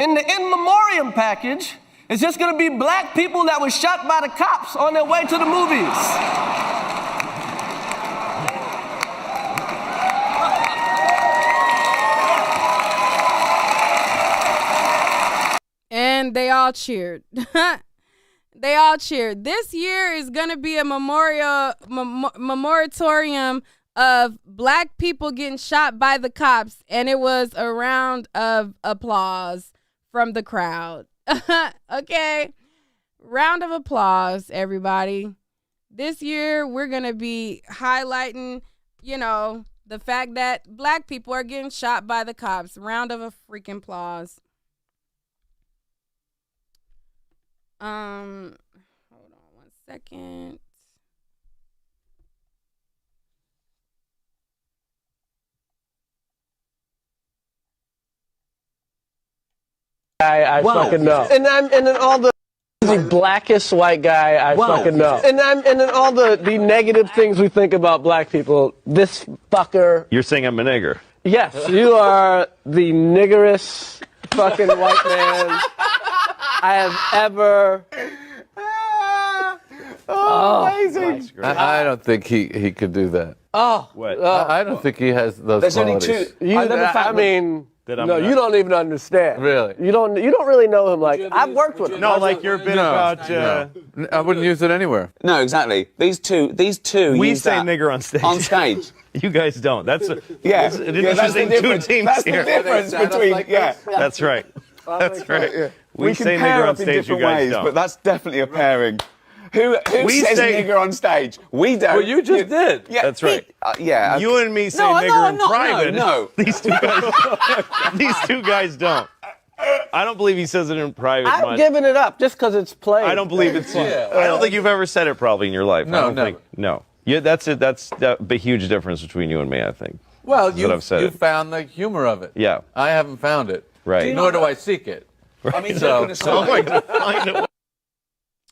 in the in memoriam package, it's just going to be black people that were shot by the cops on their way to the movies. And they all cheered. They all cheered. This year is going to be a moratorium of black people getting shot by the cops, and it was a round of applause from the crowd. Okay, round of applause, everybody. This year, we're going to be highlighting, the fact that black people are getting shot by the cops. Round of a freaking applause. Hold on 1 second. I fucking know. And then all the blackest white guy I fucking know. And then all the negative things we think about black people. This fucker. You're saying I'm a nigger. Yes, you are the niggerest fucking white man I have ever. Amazing. I don't think he could do that. What? I don't think he has those There's qualities. only two. You don't even understand. Really? You don't really know him like I've worked with him. No, like your bit about. I wouldn't use it anywhere. No, exactly. These two. We use say that nigger on stage. On stage. You guys don't. That's an interesting two teams that's here. The difference between That's right. That's right. Yeah. We can say pair nigger on up in stage. You different guys ways, don't. but that's definitely a pairing. Who says nigger on stage? We don't. Well, you just did. Yeah, that's right. Yeah. You and me say nigger in private. No. These two guys don't. I don't believe he says it in private. I've given it up just because it's played. I don't believe it's. I don't think you've ever said it probably in your life. No, I don't never. think. No. Yeah, that's it. That's the huge difference between you and me, I think. Well, you found the humor of it. Yeah. I haven't found it. Right. Nor do I seek it. I mean,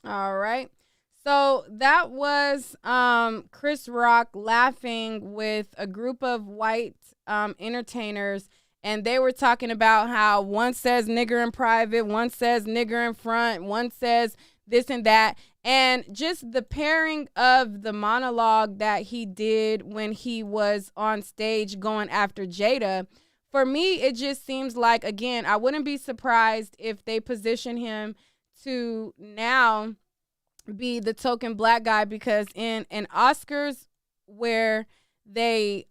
All right. So that was Chris Rock laughing with a group of white entertainers, and they were talking about how one says nigger in private, one says nigger in front, one says this and that. And just the pairing of the monologue that he did when he was on stage going after Jada, for me, it just seems like, again, I wouldn't be surprised if they position him to now be the token black guy, because in an Oscars where they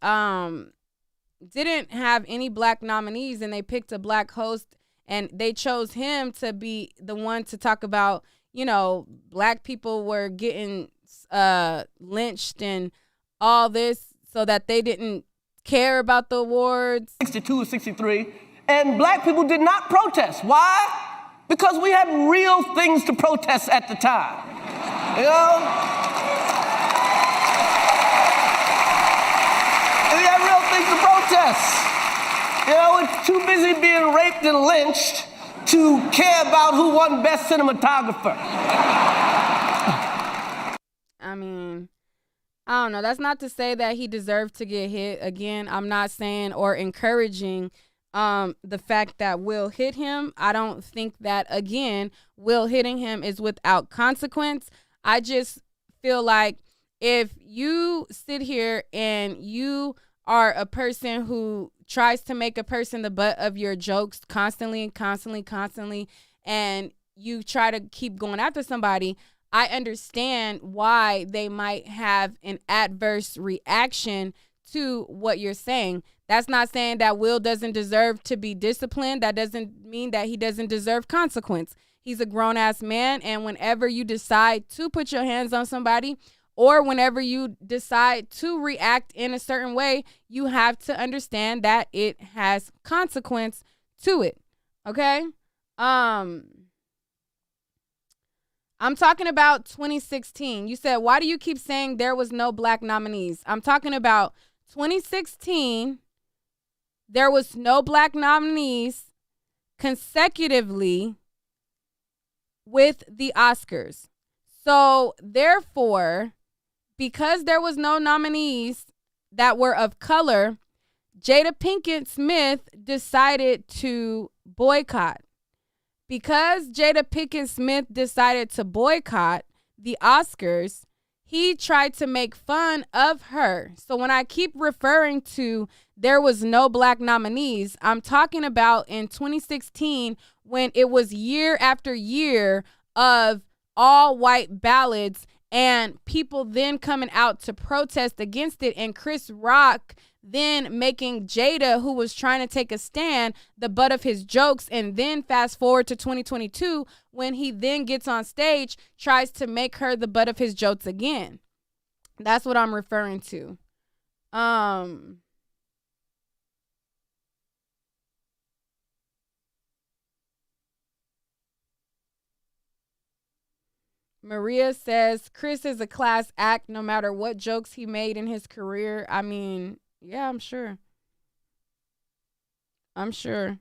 didn't have any black nominees and they picked a black host and they chose him to be the one to talk about, black people were getting lynched and all this, so that they didn't care about the awards. 62 or 63, and black people did not protest. Why? Because we had real things to protest at the time. We had real things to protest. We're too busy being raped and lynched to care about who won Best Cinematographer. I mean, I don't know. That's not to say that he deserved to get hit. Again, I'm not saying or encouraging the fact that Will hit him. I don't think that, again, Will hitting him is without consequence. I just feel like if you sit here and you are a person who tries to make a person the butt of your jokes constantly, and you try to keep going after somebody, I understand why they might have an adverse reaction to what you're saying. That's not saying that Will doesn't deserve to be disciplined. That doesn't mean that he doesn't deserve consequence. He's a grown-ass man, and whenever you decide to put your hands on somebody, or whenever you decide to react in a certain way, you have to understand that it has consequence to it. Okay? I'm talking about 2016. You said, why do you keep saying there was no black nominees? I'm talking about 2016. There was no black nominees consecutively with the Oscars. So therefore, because there was no nominees that were of color, Jada Pinkett Smith decided to boycott. Because Jada Pinkett Smith decided to boycott the Oscars, he tried to make fun of her. So when I keep referring to there was no black nominees, I'm talking about in 2016 when it was year after year of all white ballads and people then coming out to protest against it, and Chris Rock then making Jada, who was trying to take a stand, the butt of his jokes. And then fast forward to 2022 when he then gets on stage, tries to make her the butt of his jokes again. That's what I'm referring to. Maria says Chris is a class act no matter what jokes he made in his career. I mean, yeah, I'm sure. I'm sure.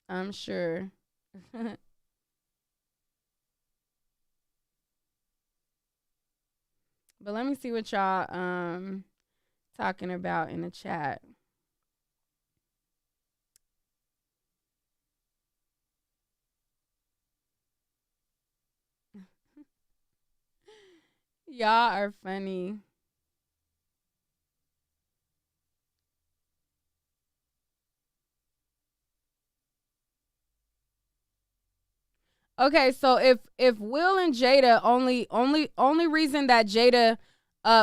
I'm sure. But let me see what y'all talking about in the chat. Y'all are funny. Okay, so if Will and Jada only reason that Jada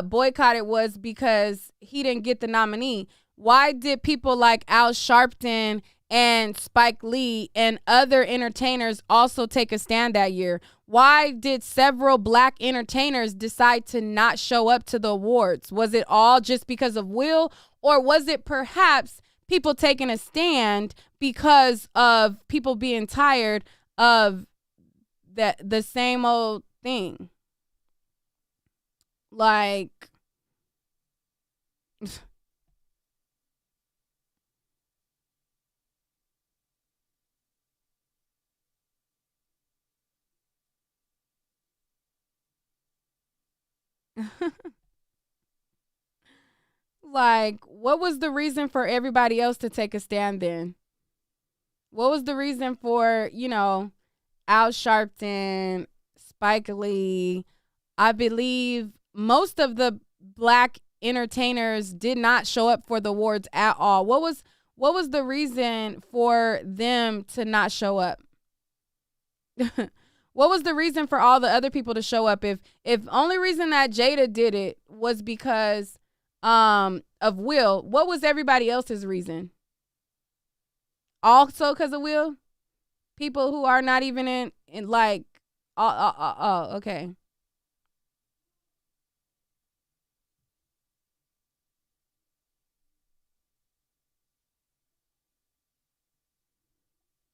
boycotted was because he didn't get the nominee, why did people like Al Sharpton and Spike Lee and other entertainers also take a stand that year? Why did several black entertainers decide to not show up to the awards? Was it all just because of Will, or was it perhaps people taking a stand because of people being tired of the same old thing? Like, like, what was the reason for everybody else to take a stand then? What was the reason for, Al Sharpton, Spike Lee? I believe most of the black entertainers did not show up for the awards at all. What was the reason for them to not show up? What was the reason for all the other people to show up? If only reason that Jada did it was because of Will, what was everybody else's reason? Also because of Will? People who are not even in like, oh, okay.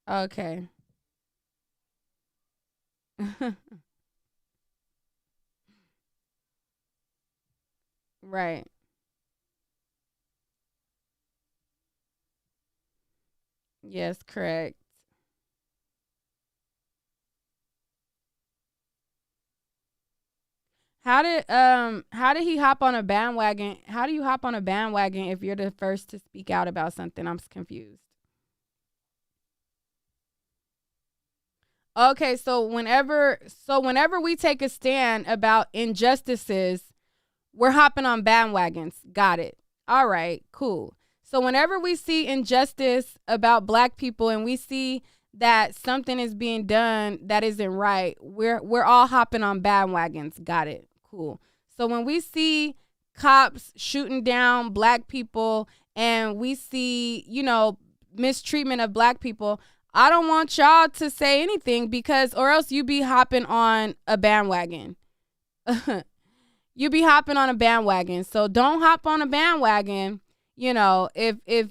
Okay. Right. Yes, correct. How did he hop on a bandwagon? How do you hop on a bandwagon if you're the first to speak out about something? I'm confused. Okay, so whenever we take a stand about injustices, we're hopping on bandwagons. Got it. All right, cool. So whenever we see injustice about black people and we see that something is being done that isn't right, we're all hopping on bandwagons. Got it. Cool. So when we see cops shooting down black people and we see, mistreatment of black people, I don't want y'all to say anything or else you be hopping on a bandwagon. You be hopping on a bandwagon. So don't hop on a bandwagon. If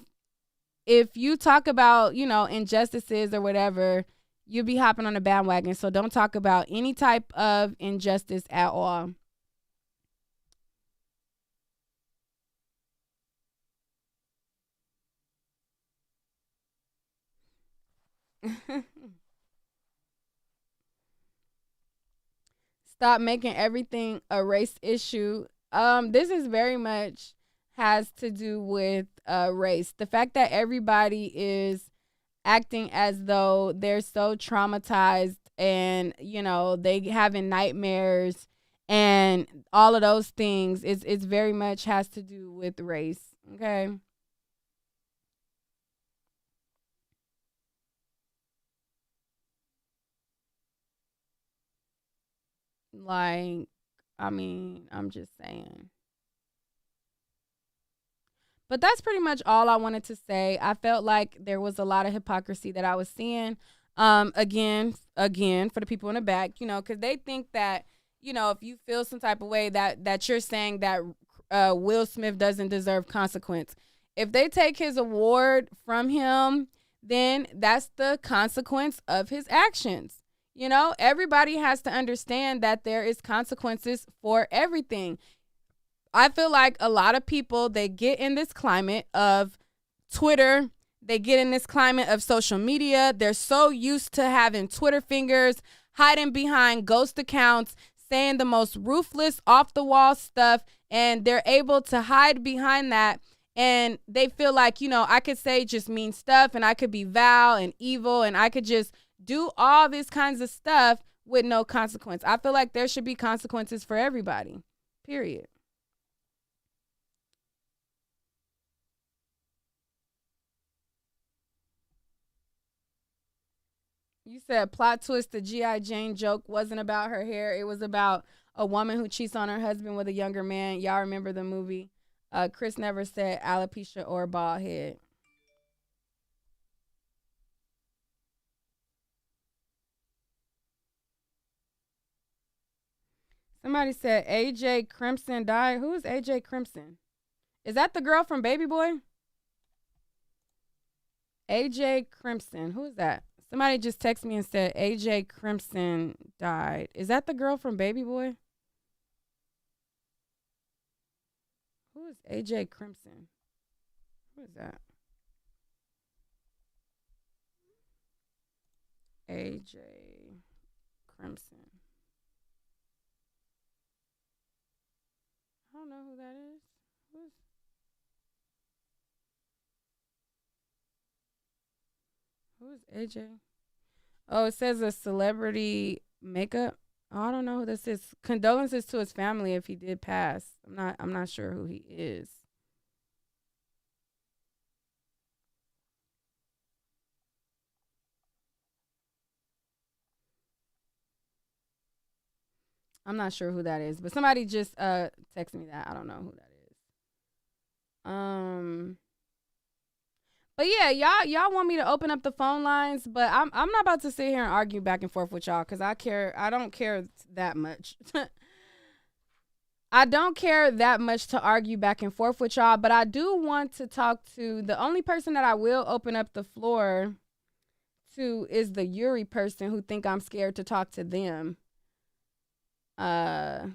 you talk about, injustices or whatever, you be hopping on a bandwagon. So don't talk about any type of injustice at all. Stop making everything a race issue. This is very much has to do with race. The fact that everybody is acting as though they're so traumatized and, they having nightmares and all of those things is very much has to do with race. Okay. Like, I mean, I'm just saying. But that's pretty much all I wanted to say. I felt like there was a lot of hypocrisy that I was seeing. Again, for the people in the back, because they think that, if you feel some type of way that you're saying that Will Smith doesn't deserve consequence. If they take his award from him, then that's the consequence of his actions. You know, everybody has to understand that there is consequences for everything. I feel like a lot of people, they get in this climate of Twitter, they get in this climate of social media. They're so used to having Twitter fingers, hiding behind ghost accounts, saying the most ruthless, off the wall stuff, and they're able to hide behind that. And they feel like, you know, I could say just mean stuff, and I could be vile and evil, and I could just do all these kinds of stuff with no consequence. I feel like there should be consequences for everybody, period. You said plot twist, the G.I. Jane joke wasn't about her hair. It was about a woman who cheats on her husband with a younger man. Y'all remember the movie? Chris never said alopecia or bald head. Somebody said AJ Crimson died. Who is AJ Crimson? Is that the girl from Baby Boy? AJ Crimson. Who is that? Somebody just texted me and said AJ Crimson died. Is that the girl from Baby Boy? Who is AJ Crimson? Who is that? AJ Crimson. I don't know who that is. Who is AJ? Oh, it says a celebrity makeup. Oh, I don't know who this is. Condolences to his family if he did pass. I'm not sure who he is. I'm not sure who that is, but somebody just texted me that. I don't know who that is. But yeah, y'all want me to open up the phone lines, but I'm not about to sit here and argue back and forth with y'all because I don't care that much. I don't care that much to argue back and forth with y'all, but I do want to talk to the only person that I will open up the floor to is the Yuri person who think I'm scared to talk to them. I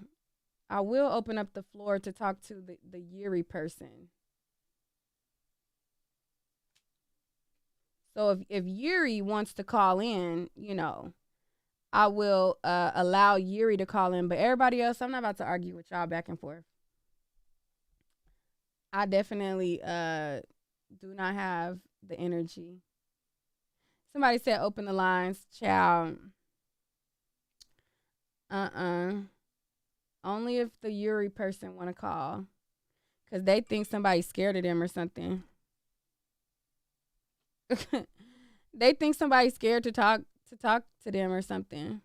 will open up the floor to talk to the Yuri person. So if Yuri wants to call in, you know, I will allow Yuri to call in. But everybody else, I'm not about to argue with y'all back and forth. I definitely do not have the energy. Somebody said open the lines. Child. Only if the Yuri person want to call. Because they think somebody's scared of them or something. They think somebody's scared to talk to them or something.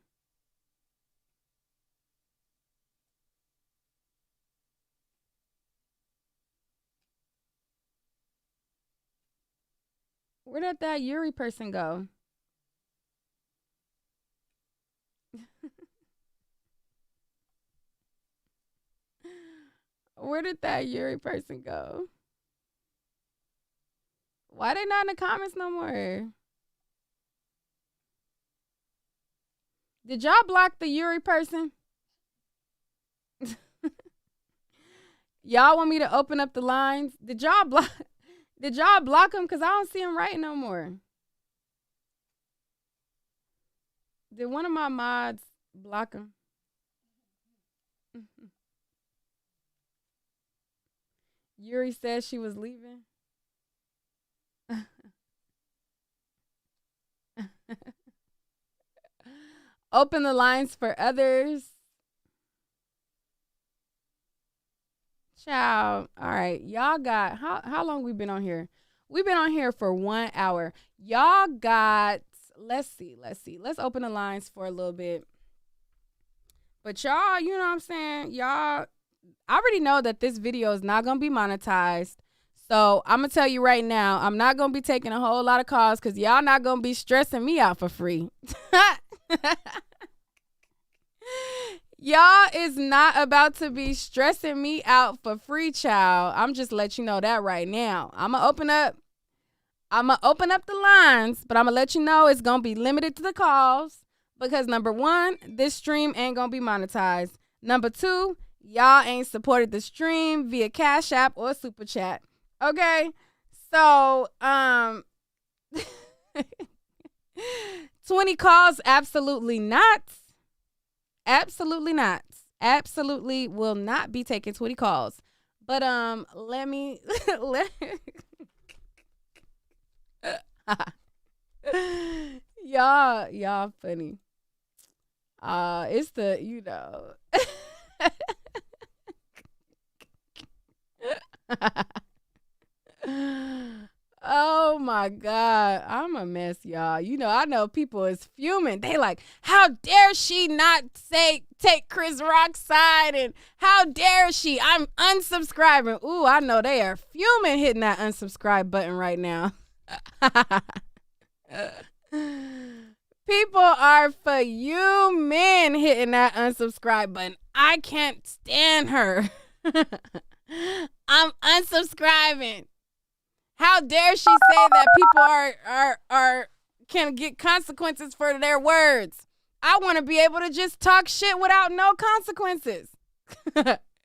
Where did that Yuri person go? Where did that Yuri person go? Why they not in the comments no more? Did y'all block the Yuri person? Y'all want me to open up the lines? Did y'all block him? Because I don't see him right no more. Did one of my mods block him? Yuri said she was leaving. Open the lines for others. Ciao. All right. Y'all got, how long we been on here? We've been on here for 1 hour. Y'all got, let's see. Let's open the lines for a little bit. But y'all, you know what I'm saying? Y'all, I already know that this video is not going to be monetized. So I'm going to tell you right now, I'm not going to be taking a whole lot of calls because y'all not going to be stressing me out for free. Y'all is not about to be stressing me out for free, child. I'm just letting you know that right now. I'm gonna open up the lines, but I'm gonna let you know it's gonna be limited to the calls because number one, this stream ain't gonna be monetized. Number two, y'all ain't supported the stream via Cash App or Super Chat. Okay? So, 20 calls, absolutely not. Absolutely not. Absolutely will not be taking 20 calls. But let me y'all funny. It's the, you know. Oh my God, I'm a mess, y'all. You know, I know people is fuming. They like, how dare she not take Chris Rock's side, and how dare she? I'm unsubscribing. Ooh, I know they are fuming hitting that unsubscribe button right now. People are fuming hitting that unsubscribe button. I can't stand her. I'm unsubscribing. How dare she say that people are can get consequences for their words? I want to be able to just talk shit without no consequences.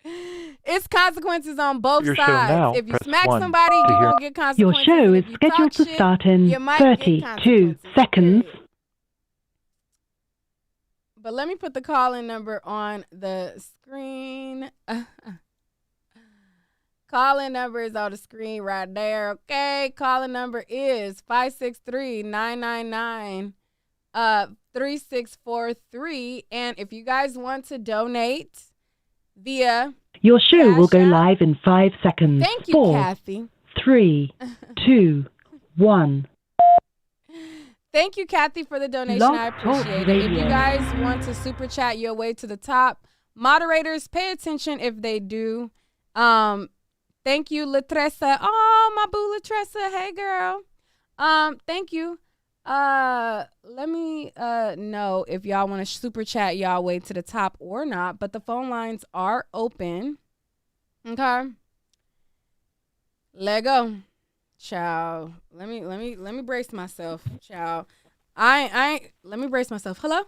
It's consequences on both sides. If you smack somebody, you're going to get consequences. Your show is scheduled to start in 32 seconds. But let me put the call-in number on the screen. Call-in number is on the screen right there, okay? Call-in number is 563-999-3643. And if you guys want to donate via your show will go live in 5 seconds. Thank you, 4, Kathy. 3, 2, 1. Thank you, Kathy, for the donation. I appreciate it. If you guys want to super chat your way to the top, moderators, pay attention if they do. Thank you, Latressa. Oh, my boo Latressa. Hey, girl. Thank you. Let me know if y'all want to super chat y'all way to the top or not, but the phone lines are open. Okay. Let go. Child. Let me brace myself, child. Let me brace myself. Hello?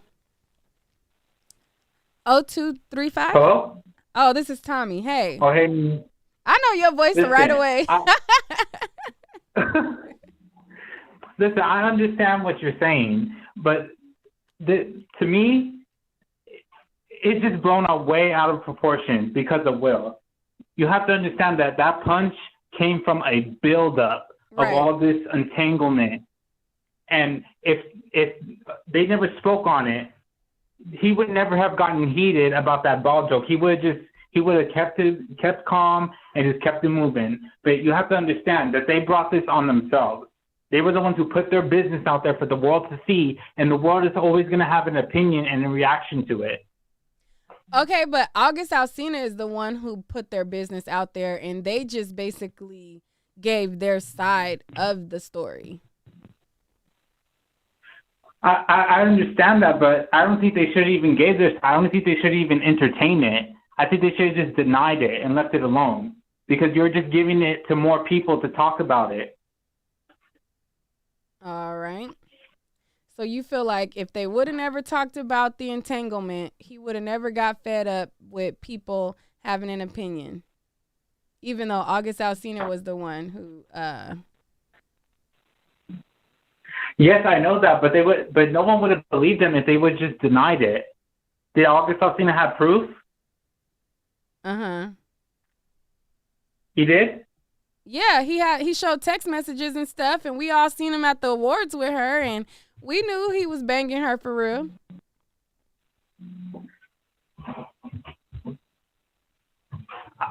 0235? Hello? Oh, this is Tommy. Hey. Oh, hey. I know your voice right away. Listen, I understand what you're saying, but to me, it's just blown way out of proportion because of Will. You have to understand that punch came from a buildup of all this entanglement. And if they never spoke on it, he would never have gotten heated about that ball joke. He would have kept calm and just kept it moving. But you have to understand that they brought this on themselves. They were the ones who put their business out there for the world to see, and the world is always going to have an opinion and a reaction to it. Okay, but August Alsina is the one who put their business out there, and they just basically gave their side of the story. I understand that, but I don't think they should have even gave this. I don't think they should even entertain it. I think they should have just denied it and left it alone, because you're just giving it to more people to talk about it. All right. So you feel like if they would have never talked about the entanglement, he would have never got fed up with people having an opinion, even though August Alsina was the one who. Yes, I know that, but no one would have believed them if they would just denied it. Did August Alsina have proof? He did? Yeah, he showed text messages and stuff, and we all seen him at the awards with her, and we knew he was banging her for real.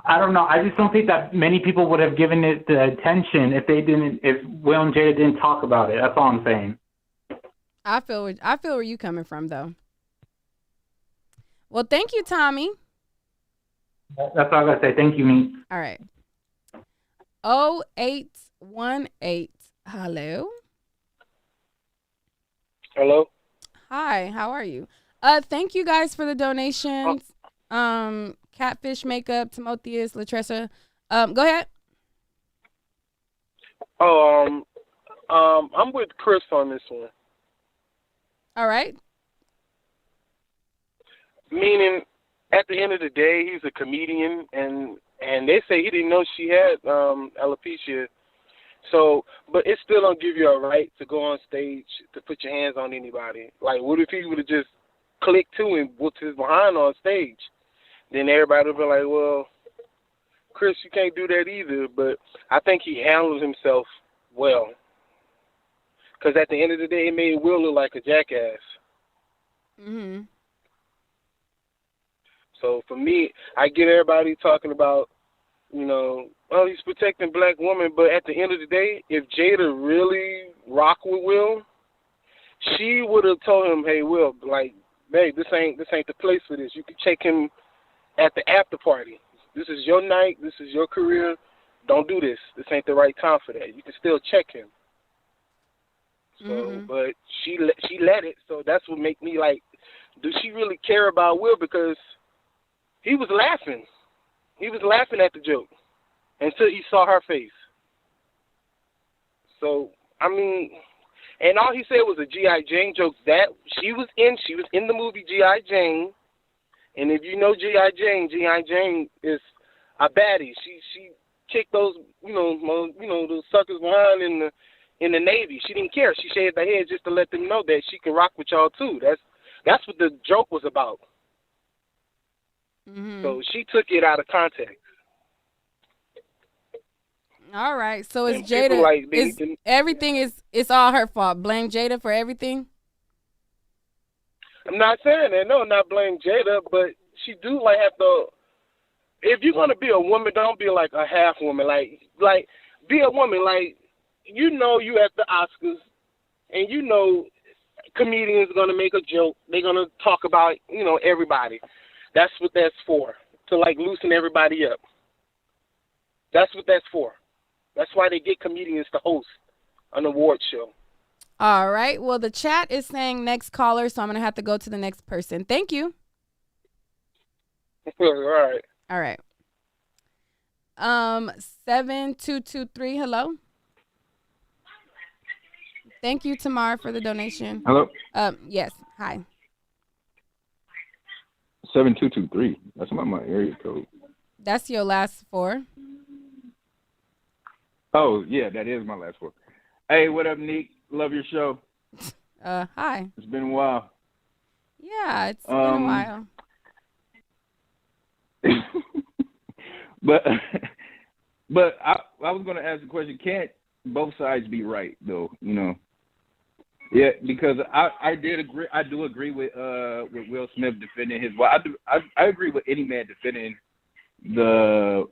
I don't know. I just don't think that many people would have given it the attention if Will and Jada didn't talk about it. That's all I'm saying. I feel where you coming from, though. Well, thank you, Tommy. That's all I gotta say. Thank you, me. All right. 0818. Hello. Hello. Hi. How are you? Thank you guys for the donations. Catfish Makeup, Timotheus, Latressa. Go ahead. Oh, I'm with Chris on this one. All right. Meaning, at the end of the day, he's a comedian, and they say he didn't know she had alopecia. So, but it still don't give you a right to go on stage to put your hands on anybody. Like, what if he would have just clicked to and whooped his behind on stage? Then everybody would be like, well, Chris, you can't do that either. But I think he handled himself well. Because at the end of the day, it made Will look like a jackass. Mm-hmm. So for me, I get everybody talking about, oh, he's protecting black women. But at the end of the day, if Jada really rocked with Will, she would have told him, hey, Will, like, babe, this ain't the place for this. You can check him at the after party. This is your night. This is your career. Don't do this. This ain't the right time for that. You can still check him. So, but she let it. So that's what make me like, do she really care about Will? Because he was laughing. He was laughing at the joke until he saw her face. So, I mean, and all he said was a G.I. Jane joke that she was in the movie G.I. Jane. And if you know G.I. Jane is a baddie. She kicked those, those suckers behind in the Navy. She didn't care. She shaved her head just to let them know that she can rock with y'all too. That's what the joke was about. Mm-hmm. So she took it out of context. All right. So And it's Jada. people like Everything it's all her fault. Blame Jada for everything. I'm not saying that. No, not blame Jada, but she do like have to. If you're gonna be a woman, don't be like a half woman. Like be a woman. Like you at the Oscars, and comedians are gonna make a joke. They're gonna talk about everybody. That's what that's for, to like loosen everybody up. That's what that's for. That's why they get comedians to host an award show. All right. Well, the chat is saying next caller, so I'm going to have to go to the next person. Thank you. All right. All right. 7223, hello. Thank you, Tamar, for the donation. Hello. Yes. Hi. 7223. That's my area code. That's your last four. Oh, yeah, that is my last four. Hey, what up, Neek? Love your show. Hi. It's been a while. Yeah, it's been a while. But I was going to ask the question, can't both sides be right, though, Yeah, because I do agree with Will Smith defending his wife. I agree with any man defending the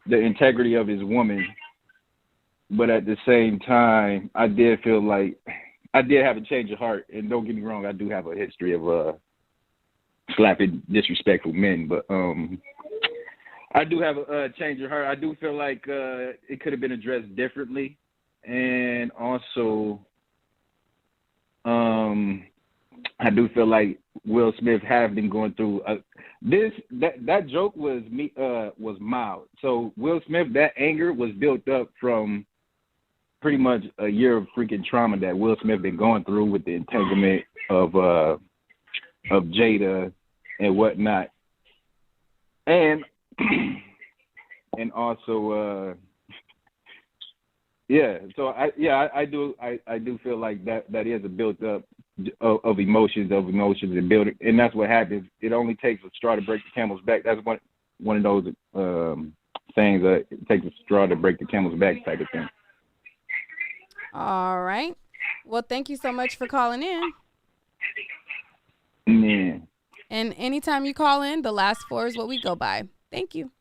integrity of his woman. But at the same time, I did feel like I did have a change of heart. And don't get me wrong, I do have a history of slapping disrespectful men. But I do have a change of heart. I do feel like it could have been addressed differently. And also, I do feel like Will Smith have been going through that joke was mild. So Will Smith, that anger was built up from pretty much a year of freaking trauma that Will Smith been going through with the entanglement of Jada and whatnot, and also yeah. So I do feel like that is a built up of emotions and building, and that's what happens. It only takes a straw to break the camel's back. That's one of those things that it takes a straw to break the camel's back type of thing. All right. Well, thank you so much for calling in. Yeah. And anytime you call in, the last four is what we go by. Thank you.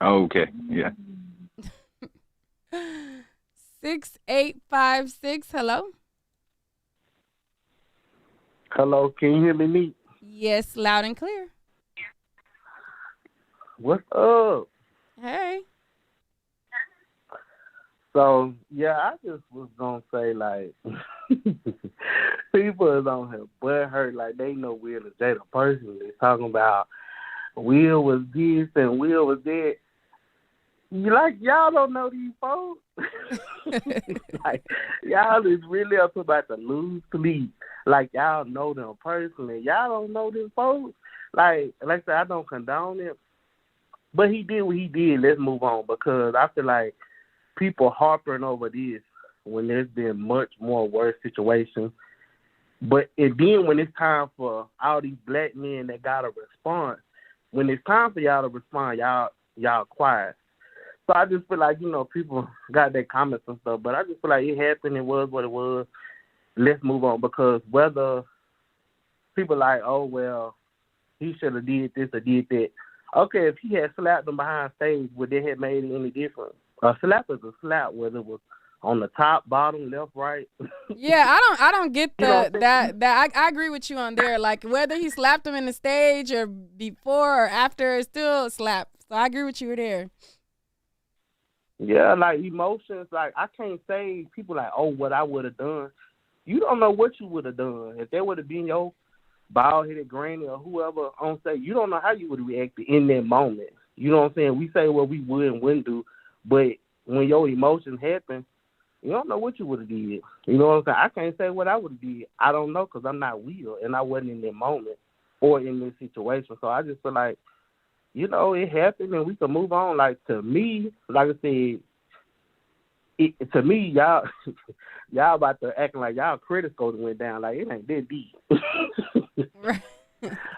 Okay. Yeah. 6856. Hello. Hello. Can you hear me, Neat? Yes, loud and clear. What's up? Hey. So, yeah, I just was going to say, like, people is on here butt hurt, like they know Will and Jada personally talking about Will was this and Will was that. Y'all don't know these folks. Like, y'all is really up about to lose sleep. Like, y'all know them personally. Y'all don't know them folks. Like I said, I don't condone it. But he did what he did. Let's move on, because I feel like people harping over this when there's been much more worse situations. But then when it's time for all these black men that got a response, when it's time for y'all to respond, y'all quiet. So I just feel like, people got their comments and stuff, but I just feel like it happened, it was what it was. Let's move on, because whether people like, oh, well, he should have did this or did that. Okay, if he had slapped them behind stage, would that have made any difference? A slap is a slap, whether it was on the top, bottom, left, right. Yeah, I don't get that. I agree with you on there. Like, whether he slapped him in the stage or before or after, it's still a slap. So I agree with you there. Yeah, like emotions, like I can't say people like, oh, what I would have done. You don't know what you would have done. If that would have been your bald-headed granny or whoever on stage, you don't know how you would have reacted in that moment. You know what I'm saying? We say what we would and wouldn't do, but when your emotions happen, you don't know what you would have did. You know what I'm saying? I can't say what I would have did. I don't know, because I'm not Will, and I wasn't in that moment or in this situation. So I just feel like, it happened and we can move on. Like, to me, like I said, to me, y'all about to acting like y'all credit score went down. Like, it ain't that deep. Right.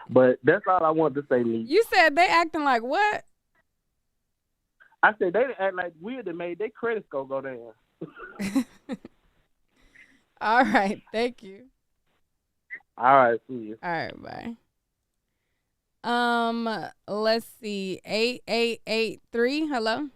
But that's all I wanted to say, Lee. You said they acting like what? I said they act like weird that made their credit score go down. All right. Thank you. All right. See you. All right. Bye. Let's see. 8883. Hello.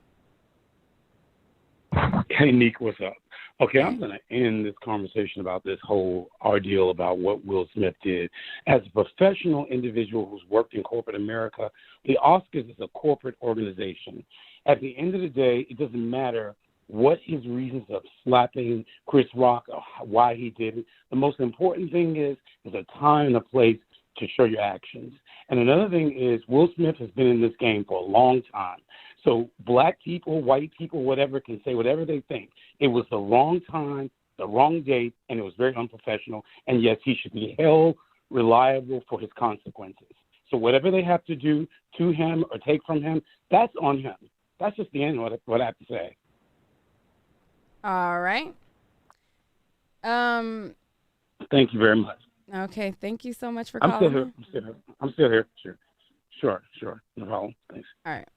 Hey, Neek, what's up? Okay, I'm going to end this conversation about this whole ordeal about what Will Smith did. As a professional individual who's worked in corporate America, the Oscars is a corporate organization. At the end of the day, it doesn't matter what his reasons of slapping Chris Rock or why he did it. The most important thing is there's a time and a place to show your actions. And another thing is Will Smith has been in this game for a long time. So black people, white people, whatever, can say whatever they think. It was the wrong time, the wrong date, and it was very unprofessional. And yes, he should be held reliable for his consequences. So whatever they have to do to him or take from him, that's on him. That's just the end of what I have to say. All right. Thank you very much. Okay, thank you so much for I'm calling. I'm still here. Sure. No problem. Thanks. All right.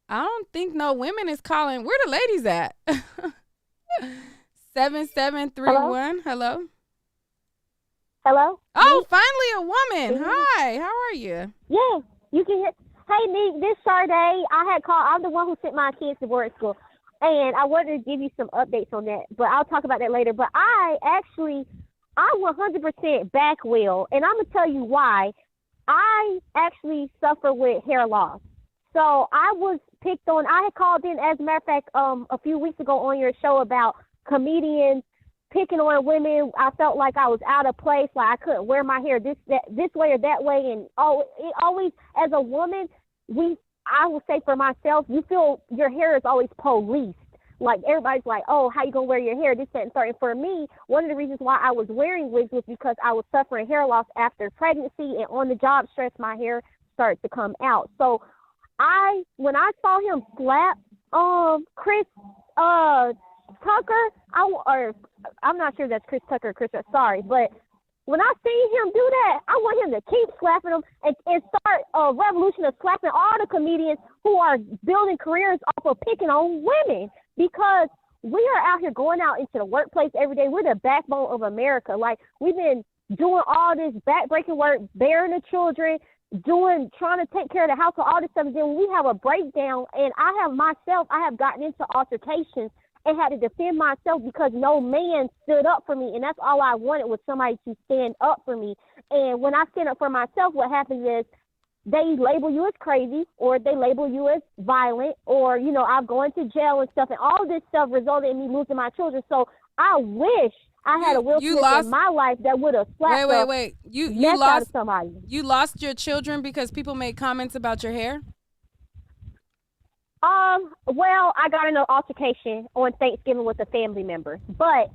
I don't think no women is calling. Where the ladies at? 7731. Hello. Hello? Oh, finally a woman. Hi, how are you? Yeah, you can hear. Hey, Nick, this Sade, I had called. I'm the one who sent my kids to boarding school. And I wanted to give you some updates on that, but I'll talk about that later. But I 100% back Will, and I'm going to tell you why. I actually suffer with hair loss. So I was picked on. I had called in, as a matter of fact, a few weeks ago on your show about comedians picking on women. I felt like I was out of place, like I couldn't wear my hair this way or that way. And it always, as a woman, I will say for myself, you feel your hair is always policed. Like, everybody's like, oh, how you going to wear your hair, this, that, and third. And for me, one of the reasons why I was wearing wigs was because I was suffering hair loss after pregnancy, and on the job stress, my hair started to come out. So when I saw him slap Chris Tucker, I'm not sure that's Chris Tucker or Chris, sorry, but when I see him do that, I want him to keep slapping them and start a revolution of slapping all the comedians who are building careers off of picking on women, because we are out here going out into the workplace every day. We're the backbone of America. Like, we've been doing all this backbreaking work, bearing the children, trying to take care of the household, all this stuff. And then when we have a breakdown, and I have gotten into altercations and had to defend myself because no man stood up for me. And that's all I wanted, was somebody to stand up for me. And when I stand up for myself, what happens is they label you as crazy, or they label you as violent, or, I'm going to jail and stuff. And all this stuff resulted in me losing my children. So I wish I had a Will Smith in my life that would have slapped Wait. You mess lost out of somebody. You lost your children because people made comments about your hair? Well, I got in an altercation on Thanksgiving with a family member, but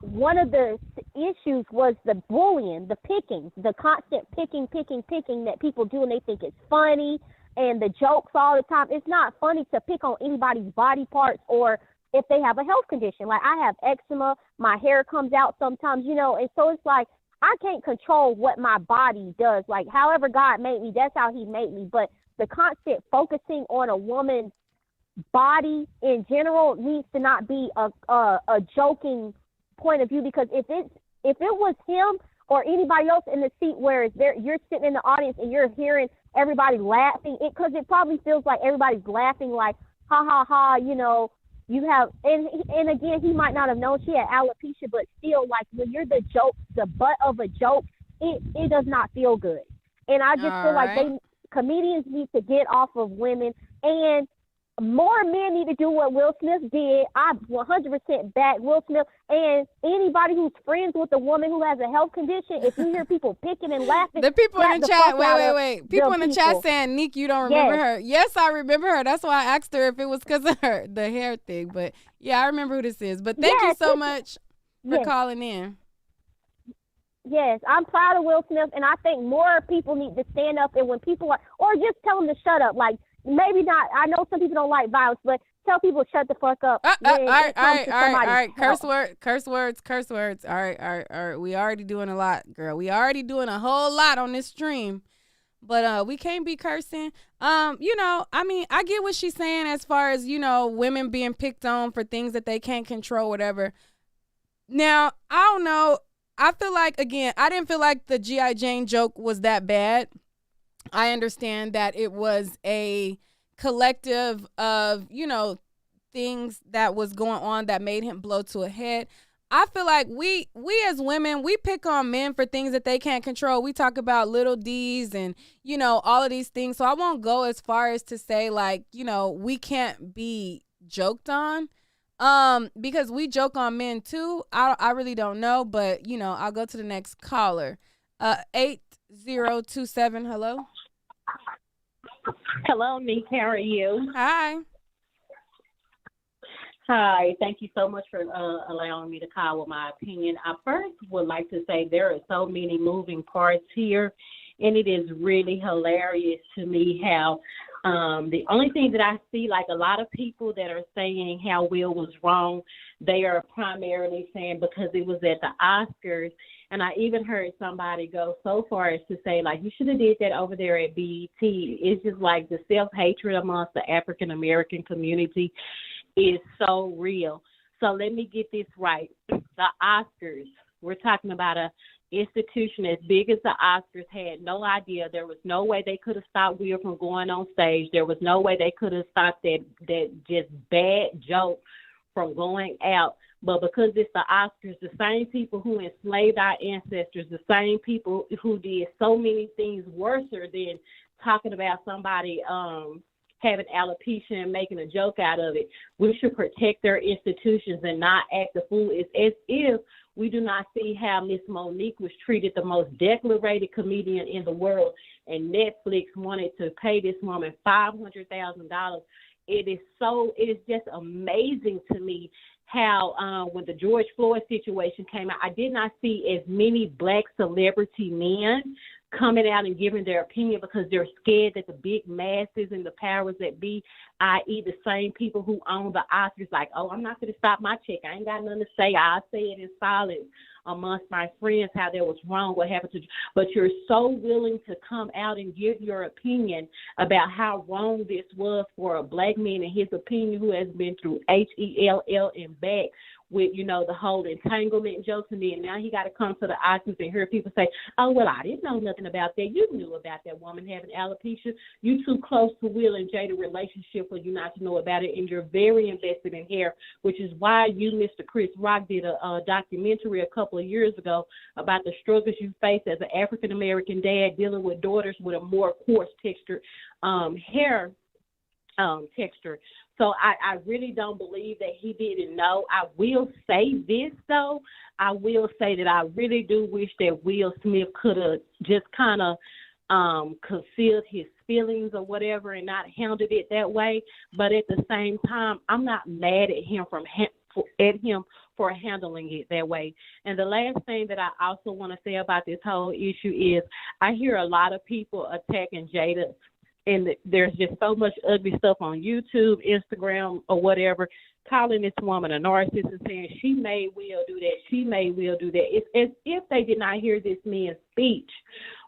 one of the issues was the bullying, the picking, the constant picking that people do, and they think it's funny, and the jokes all the time. It's not funny to pick on anybody's body parts or if they have a health condition. Like, I have eczema, my hair comes out sometimes, you know, and so it's like I can't control what my body does. Like, however God made me, that's how he made me. But the constant focusing on a woman's body in general needs to not be a joking point of view, because if it was him or anybody else in the seat where you're sitting in the audience and you're hearing everybody laughing, because it probably feels like everybody's laughing, like ha ha ha, you know, you have, and again, he might not have known she had alopecia, but still, like, when you're the butt of a joke, it does not feel good. And I just feel like comedians need to get off of women, and more men need to do what Will Smith did. I 100% back Will Smith. And anybody who's friends with a woman who has a health condition, if you hear people picking and laughing, the people in the chat, wait. People in the chat saying, Nick, you don't remember her. Yes, I remember her. That's why I asked her if it was because of the hair thing. But yeah, I remember who this is. But thank you so much for calling in. Yes, I'm proud of Will Smith, and I think more people need to stand up, and when people are, or just tell them to shut up. Like, maybe not. I know some people don't like violence, but tell people shut the fuck up. All right. Curse words. All right. We already doing a lot, girl. We already doing a whole lot on this stream, but we can't be cursing. You know, I mean, I get what she's saying as far as, you know, women being picked on for things that they can't control, whatever. Now, I don't know. I feel like, again, I didn't feel like the G.I. Jane joke was that bad. I understand that it was a collective of, you know, things that was going on that made him blow to a head. I feel like we as women, we pick on men for things that they can't control. We talk about little D's and, you know, all of these things. So I won't go as far as to say, like, you know, we can't be joked on. Because we joke on men too. I really don't know, but, you know, I'll go to the next caller. 8027, hello. Hello, Nick. How are you? Hi. Hi. Thank you so much for allowing me to call with my opinion. I first would like to say there are so many moving parts here, and it is really hilarious to me how the only thing that I see, like a lot of people that are saying how Will was wrong, they are primarily saying because it was at the Oscars. And I even heard somebody go so far as to say, like, you should have did that over there at BET. It's just like the self-hatred amongst the African-American community is so real. So let me get this right. The Oscars, we're talking about a institution as big as the Oscars had no idea. There was no way they could have stopped Will from going on stage. There was no way they could have stopped that just bad joke from going out. But because it's the Oscars, the same people who enslaved our ancestors, the same people who did so many things worse than talking about somebody having alopecia and making a joke out of it, we should protect their institutions and not act a fool. It's as if we do not see how Miss Monique was treated, the most decorated comedian in the world, and Netflix wanted to pay this woman $500,000. It is just amazing to me how when the George Floyd situation came out, I did not see as many black celebrity men coming out and giving their opinion because they're scared that the big masses and the powers that be, i.e. the same people who own the Oscars, like, oh, I'm not going to stop my check. I ain't got nothing to say. I'll say it in silence amongst my friends how that was wrong, what happened to you. But you're so willing to come out and give your opinion about how wrong this was for a black man and his opinion who has been through HELL and back with, you know, the whole entanglement jokes, and then now he got to come to the Oscars and hear people say, oh, well, I didn't know nothing about that. You knew about that woman having alopecia. You too close to Will and Jada relationship for you not to know about it, and you're very invested in hair, which is why you, Mr. Chris Rock, did a documentary a couple of years ago about the struggles you face as an African-American dad dealing with daughters with a more coarse textured hair texture. So I really don't believe that he didn't know. I will say this, though. I will say that I really do wish that Will Smith could have just kind of concealed his feelings or whatever and not handled it that way. But at the same time, I'm not mad at him for handling it that way. And the last thing that I also want to say about this whole issue is I hear a lot of people attacking Jada, and there's just so much ugly stuff on YouTube, Instagram, or whatever, calling this woman a narcissist and saying she may Will do that, she may Will do that. It's as if they did not hear this man's speech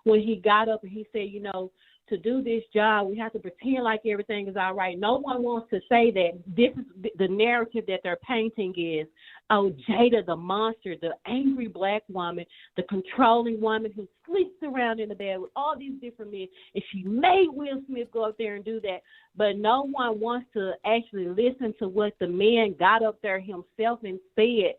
when he got up and he said, you know, to do this job, we have to pretend like everything is all right. No one wants to say that. This is the narrative that they're painting is, oh, Jada, the monster, the angry black woman, the controlling woman who sleeps around in the bed with all these different men, and she made Will Smith go up there and do that. But no one wants to actually listen to what the man got up there himself and said.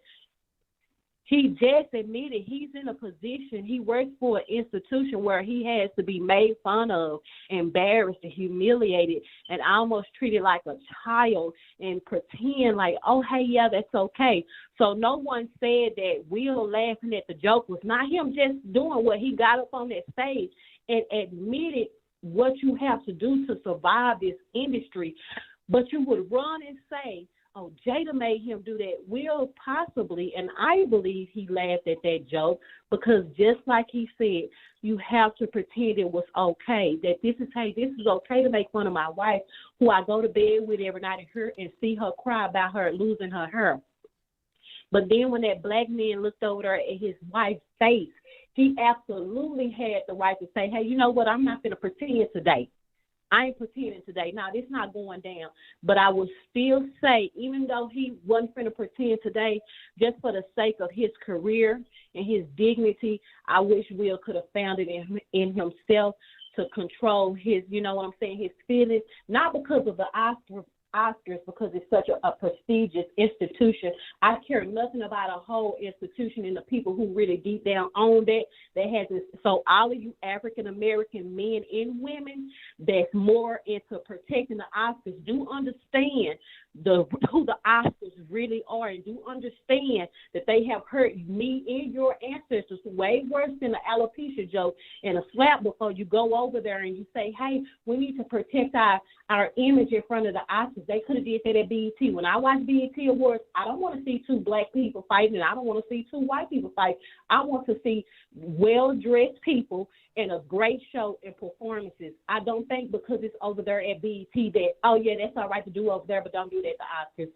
He just admitted he's in a position, he works for an institution where he has to be made fun of, embarrassed, and humiliated, and almost treated like a child and pretend like, oh, hey, yeah, that's okay. So no one said that Will laughing at the joke was not him just doing what he got up on that stage and admitted what you have to do to survive this industry. But you would run and say, oh, Jada made him do that. Will possibly, and I believe he laughed at that joke because just like he said, you have to pretend it was okay, that this is okay to make fun of my wife who I go to bed with every night and see her cry about her losing her hair. But then when that black man looked over there at his wife's face, he absolutely had the right to say, hey, you know what, I'm not going to pretend today. I ain't pretending today. Now, this not going down. But I would still say, even though he wasn't going to pretend today, just for the sake of his career and his dignity, I wish Will could have found it in himself to control his, you know what I'm saying, his feelings, not because of the Oscars, because it's such a prestigious institution. I care nothing about a whole institution and the people who really deep down own that has this. So all of you African-American men and women that's more into protecting the Oscars, do understand who the Oscars really are, and do understand that they have hurt me and your ancestors way worse than the alopecia joke and a slap before you go over there and you say, hey, we need to protect our image in front of the Oscars. They could have did that at BET. When I watch BET Awards, I don't want to see two black people fighting, and I don't want to see two white people fight. I want to see well-dressed people and a great show and performances. I don't think because it's over there at BET that, oh, yeah, that's all right to do over there, but don't do that at the Oscars.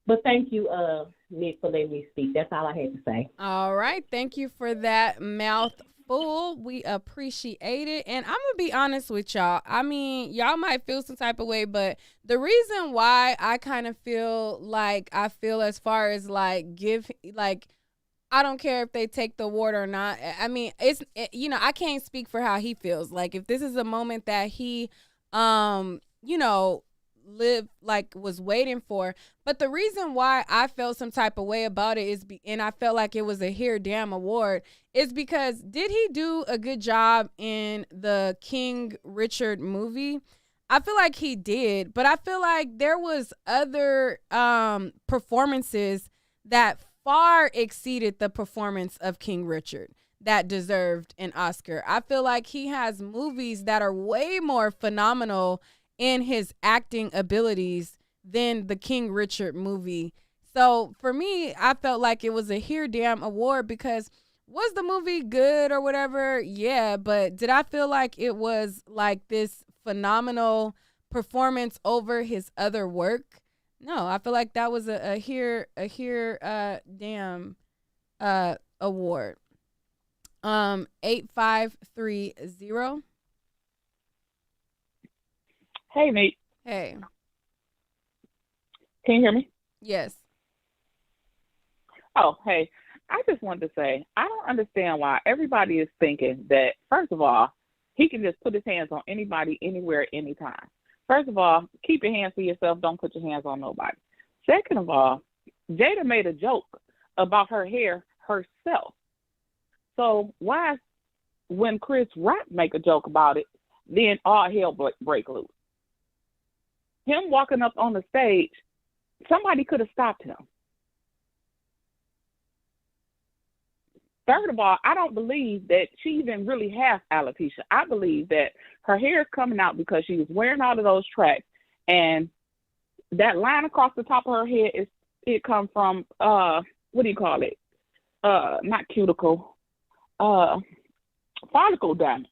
But thank you, Nick, for letting me speak. That's all I had to say. All right. Thank you for that mouthful. We appreciate it. And I'm going to be honest with y'all. I mean, y'all might feel some type of way, but the reason why I kind of feel like I feel as far as like I don't care if they take the award or not. I mean, I can't speak for how he feels. Like if this is a moment that he, was waiting for. But the reason why I felt some type of way about it and I felt like it was a here damn award is because did he do a good job in the King Richard movie? I feel like he did, but I feel like there was other performances that far exceeded the performance of King Richard that deserved an Oscar. I feel like he has movies that are way more phenomenal in his acting abilities than the King Richard movie. So for me, I felt like it was a here damn award because was the movie good or whatever? Yeah, but did I feel like it was like this phenomenal performance over his other work? No, I feel like that was a here damn award. 8530. Hey, Nate. Hey. Can you hear me? Yes. Oh, hey. I just wanted to say, I don't understand why everybody is thinking that, first of all, he can just put his hands on anybody, anywhere, anytime. First of all, keep your hands to yourself. Don't put your hands on nobody. Second of all, Jada made a joke about her hair herself. So why, when Chris Rock make a joke about it, then all hell break loose? him walking up on the stage, somebody could have stopped him. Third of all, I don't believe that she even really has alopecia. I believe that her hair is coming out because she was wearing all of those tracks, and that line across the top of her head come from what do you call it? Not cuticle, follicle damage.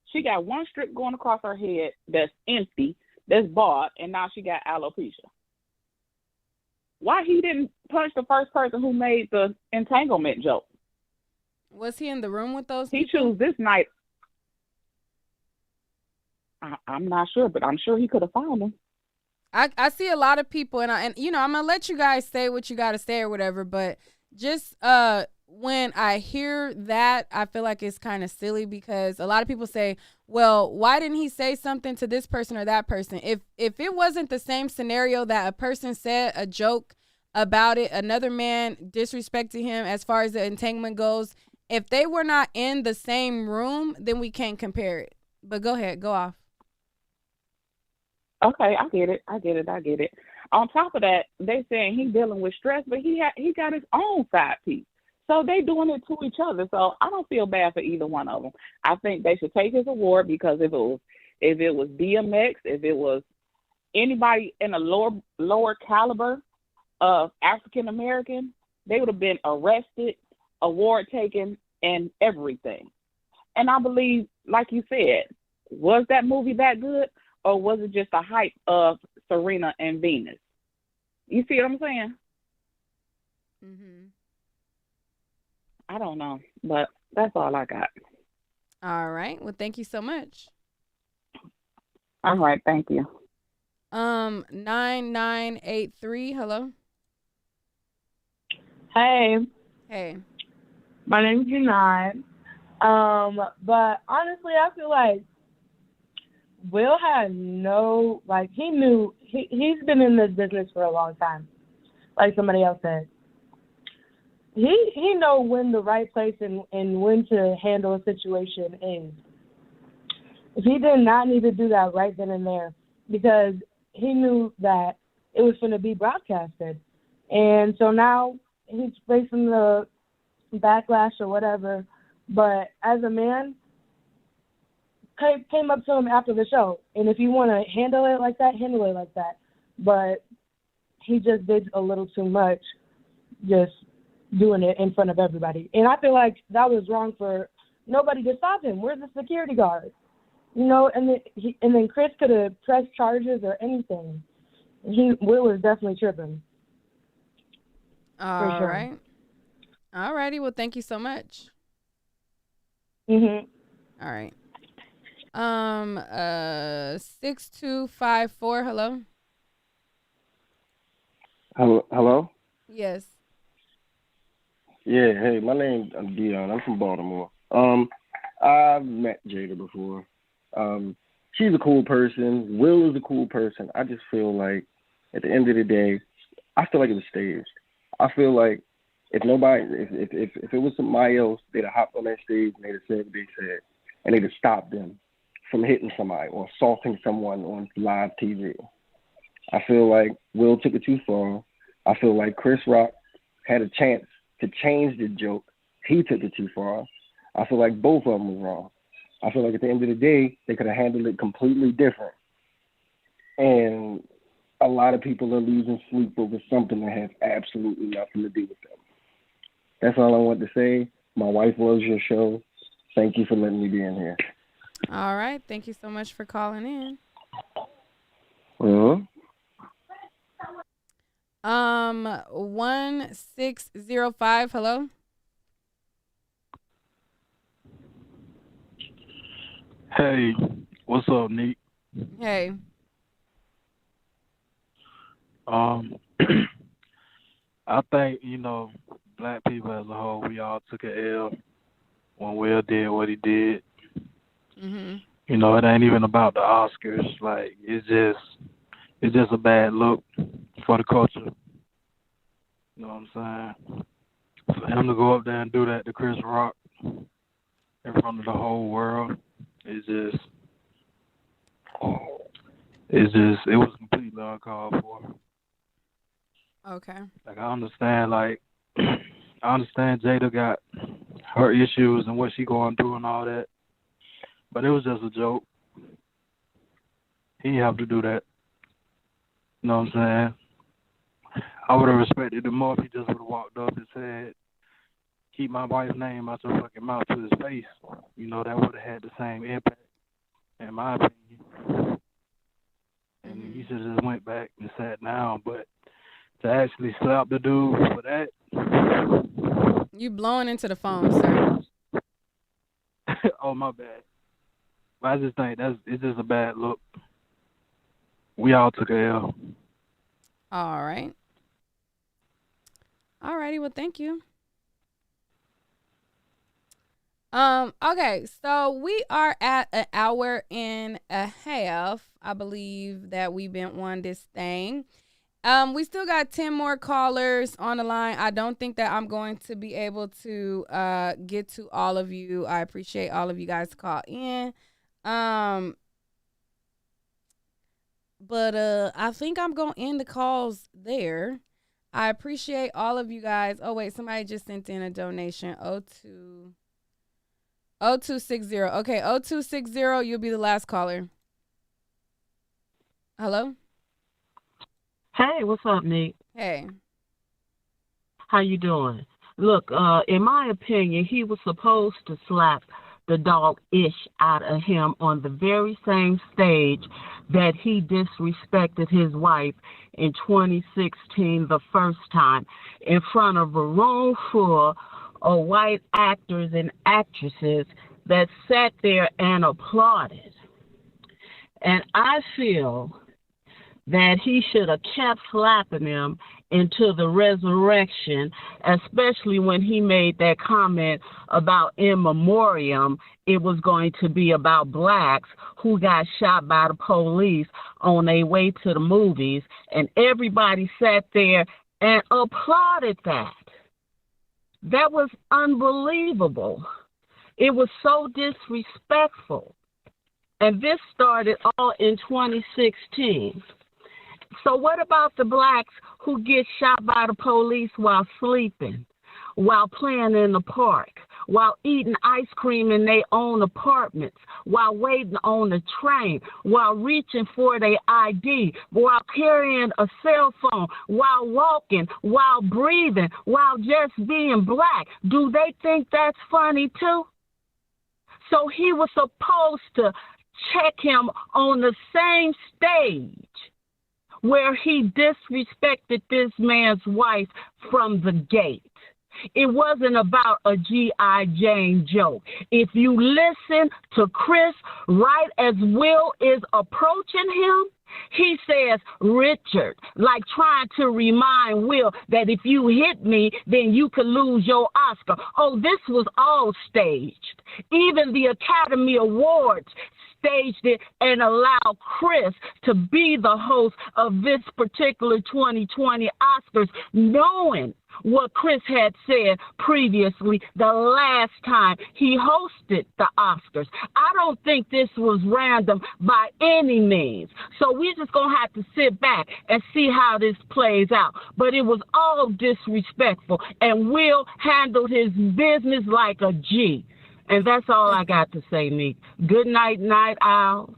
She got one strip going across her head that's empty, that's bald, and now she got alopecia. Why he didn't punch the first person who made the entanglement joke? Was he in the room with those people? He chose this night. I'm not sure, but I'm sure he could have found him. I see a lot of people, and I'm gonna let you guys say what you gotta say or whatever, but just when I hear that, I feel like it's kind of silly because a lot of people say, well, why didn't he say something to this person or that person? If it wasn't the same scenario that a person said a joke about it, another man disrespected him as far as the entanglement goes, if they were not in the same room, then we can't compare it. But go ahead, go off. Okay, I get it. On top of that, they saying he's dealing with stress, but he got his own side piece. So they doing it to each other. So I don't feel bad for either one of them. I think they should take his award because if it was DMX, if it was anybody in a lower caliber of African American, they would have been arrested, award taken, and everything. And I believe, like you said, was that movie that good, or was it just a hype of Serena and Venus? You see what I'm saying? Mm-hmm. I don't know, but that's all I got. All right. Well, thank you so much. All right. Thank you. 9983. Hello. Hey. Hey. My name's Janine. But honestly, I feel like Will had he knew, he's been in this business for a long time, like somebody else said. He know when the right place and when to handle a situation is. He did not need to do that right then and there because he knew that it was going to be broadcasted. And so now he's facing the backlash or whatever. But as a man, came up to him after the show. And if you want to handle it like that, handle it like that. But he just did a little too much, just doing it in front of everybody. And I feel like that was wrong for nobody to stop him. Where's the security guard? And then Chris could have pressed charges or anything. Will was definitely tripping. All sure. right. All righty. Well, thank you so much. Mhm. All right. 6254. Hello. Hello. Yes. Yeah. Hey, my name's Dion. I'm from Baltimore. I've met Jada before. She's a cool person. Will is a cool person. I just feel like at the end of the day, I feel like it was staged. I feel like if it was somebody else, they'd have hopped on that stage and they'd have said what they said, and they'd have stopped them from hitting somebody or assaulting someone on live TV. I feel like Will took it too far. I feel like Chris Rock had a chance to change the joke. He took it too far. I feel like both of them was wrong. I feel like at the end of the day, they could have handled it completely different. And a lot of people are losing sleep over something that has absolutely nothing to do with them. That's all I want to say. My wife loves your show. Thank you for letting me be in here. All right. Thank you so much for calling in. 1605. Hello. Hey, what's up, Neat? Hey. I think, black people as a whole, we all took an L when Will did what he did. Mm-hmm. It ain't even about the Oscars. Like, it's just a bad look for the culture. You know what I'm saying? For him to go up there and do that to Chris Rock in front of the whole world, it was a complete uncalled for. Okay. Like I understand, Jada got her issues and what she going through and all that, but it was just a joke. He didn't have to do that. You know what I'm saying? I would have respected him more if he just would have walked up and said, "Keep my wife's name out your fucking mouth," to his face. You know, that would have had the same impact, in my opinion. And he should have just went back and sat down. But to actually slap the dude for that. You blowing into the phone, sir. Oh, my bad. But I just think it's just a bad look. We all took a L. All right. All righty. Well, thank you. Okay, so we are at an hour and a half. I believe that we've been on this thing. We still got 10 more callers on the line. I don't think that I'm going to be able to get to all of you. I appreciate all of you guys call in. But I think I'm going to end the calls there. I appreciate all of you guys. Oh, wait, somebody just sent in a donation. 0260. Okay, 0260, you'll be the last caller. Hello? Hey, what's up, Nick? Hey. How you doing? Look, in my opinion, he was supposed to slap the dog-ish out of him on the very same stage that he disrespected his wife in 2016 the first time in front of a room full of white actors and actresses that sat there and applauded. And I feel that he should have kept slapping him into the resurrection, especially when he made that comment about in memoriam, it was going to be about blacks who got shot by the police on their way to the movies, and everybody sat there and applauded that. That was unbelievable. It was so disrespectful. And this started all in 2016. So what about the blacks who get shot by the police while sleeping, while playing in the park, while eating ice cream in their own apartments, while waiting on the train, while reaching for their ID, while carrying a cell phone, while walking, while breathing, while just being black? Do they think that's funny too? So he was supposed to check him on the same stage where he disrespected this man's wife from the gate. It wasn't about a G.I. Jane joke. If you listen to Chris right as Will is approaching him, he says, Richard, like trying to remind Will that if you hit me, then you could lose your Oscar. Oh, this was all staged. Even the Academy Awards staged it and allowed Chris to be the host of this particular 2020 Oscars, knowing what Chris had said previously the last time he hosted the Oscars. I don't think this was random by any means. So we're just going to have to sit back and see how this plays out. But it was all disrespectful, and Will handled his business like a G. And that's all I got to say, Meek. Good night, night owls.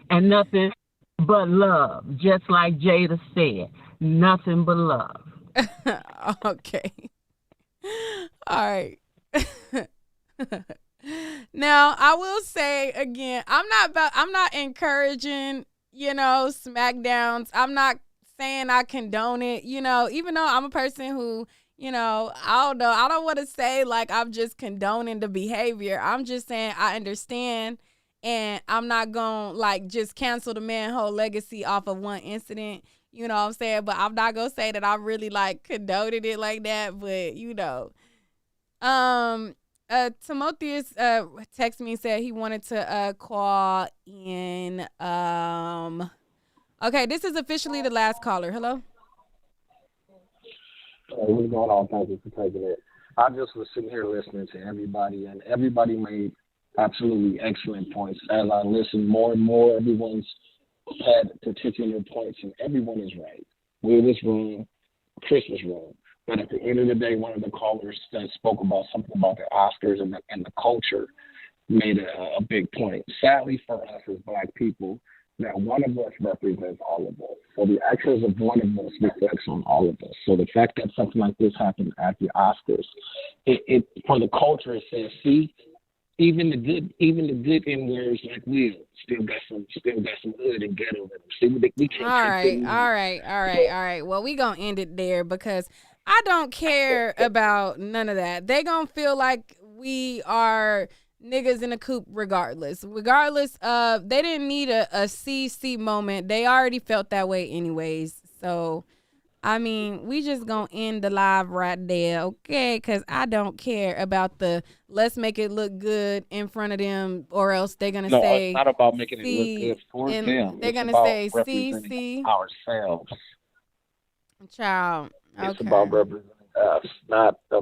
And nothing but love. Just like Jada said, nothing but love. Okay. All right. Now, I will say again, I'm not encouraging, smackdowns. I'm not saying I condone it, even though I'm a person who, I don't want to say like I'm just condoning the behavior. I'm just saying I understand, and I'm not going to like just cancel the man's whole legacy off of one incident. You know what I'm saying? But I'm not going to say that I really like condoned it like that. But, Timotheus texted me and said he wanted to call in. Okay, this is officially the last caller. Hello? What's going on? Thank you for taking it. I just was sitting here listening to everybody, and everybody made absolutely excellent points. As I listened more and more, everyone's had particular points, and everyone is right. Will was wrong, Chris was wrong. But at the end of the day, one of the callers that spoke about something about the Oscars and the culture made a big point. Sadly for us as Black people, that one of us represents all of us. So the actions of one of us reflects on all of us. So the fact that something like this happened at the Oscars, it for the culture, it says, see, even the good N words like Will still got some hood and ghetto in them. See, we can't. All right. Well, we gonna end it there because I don't care about none of that. They gonna feel like we are niggas in a coop regardless of, they didn't need a CC moment. They already felt that way anyways. So, I mean, we just gonna end the live right there, okay? Because I don't care about the let's make it look good in front of them, or else they're gonna say it's not about making it look good for them. They're gonna say CC ourselves. Child. It's Okay. about representing us, not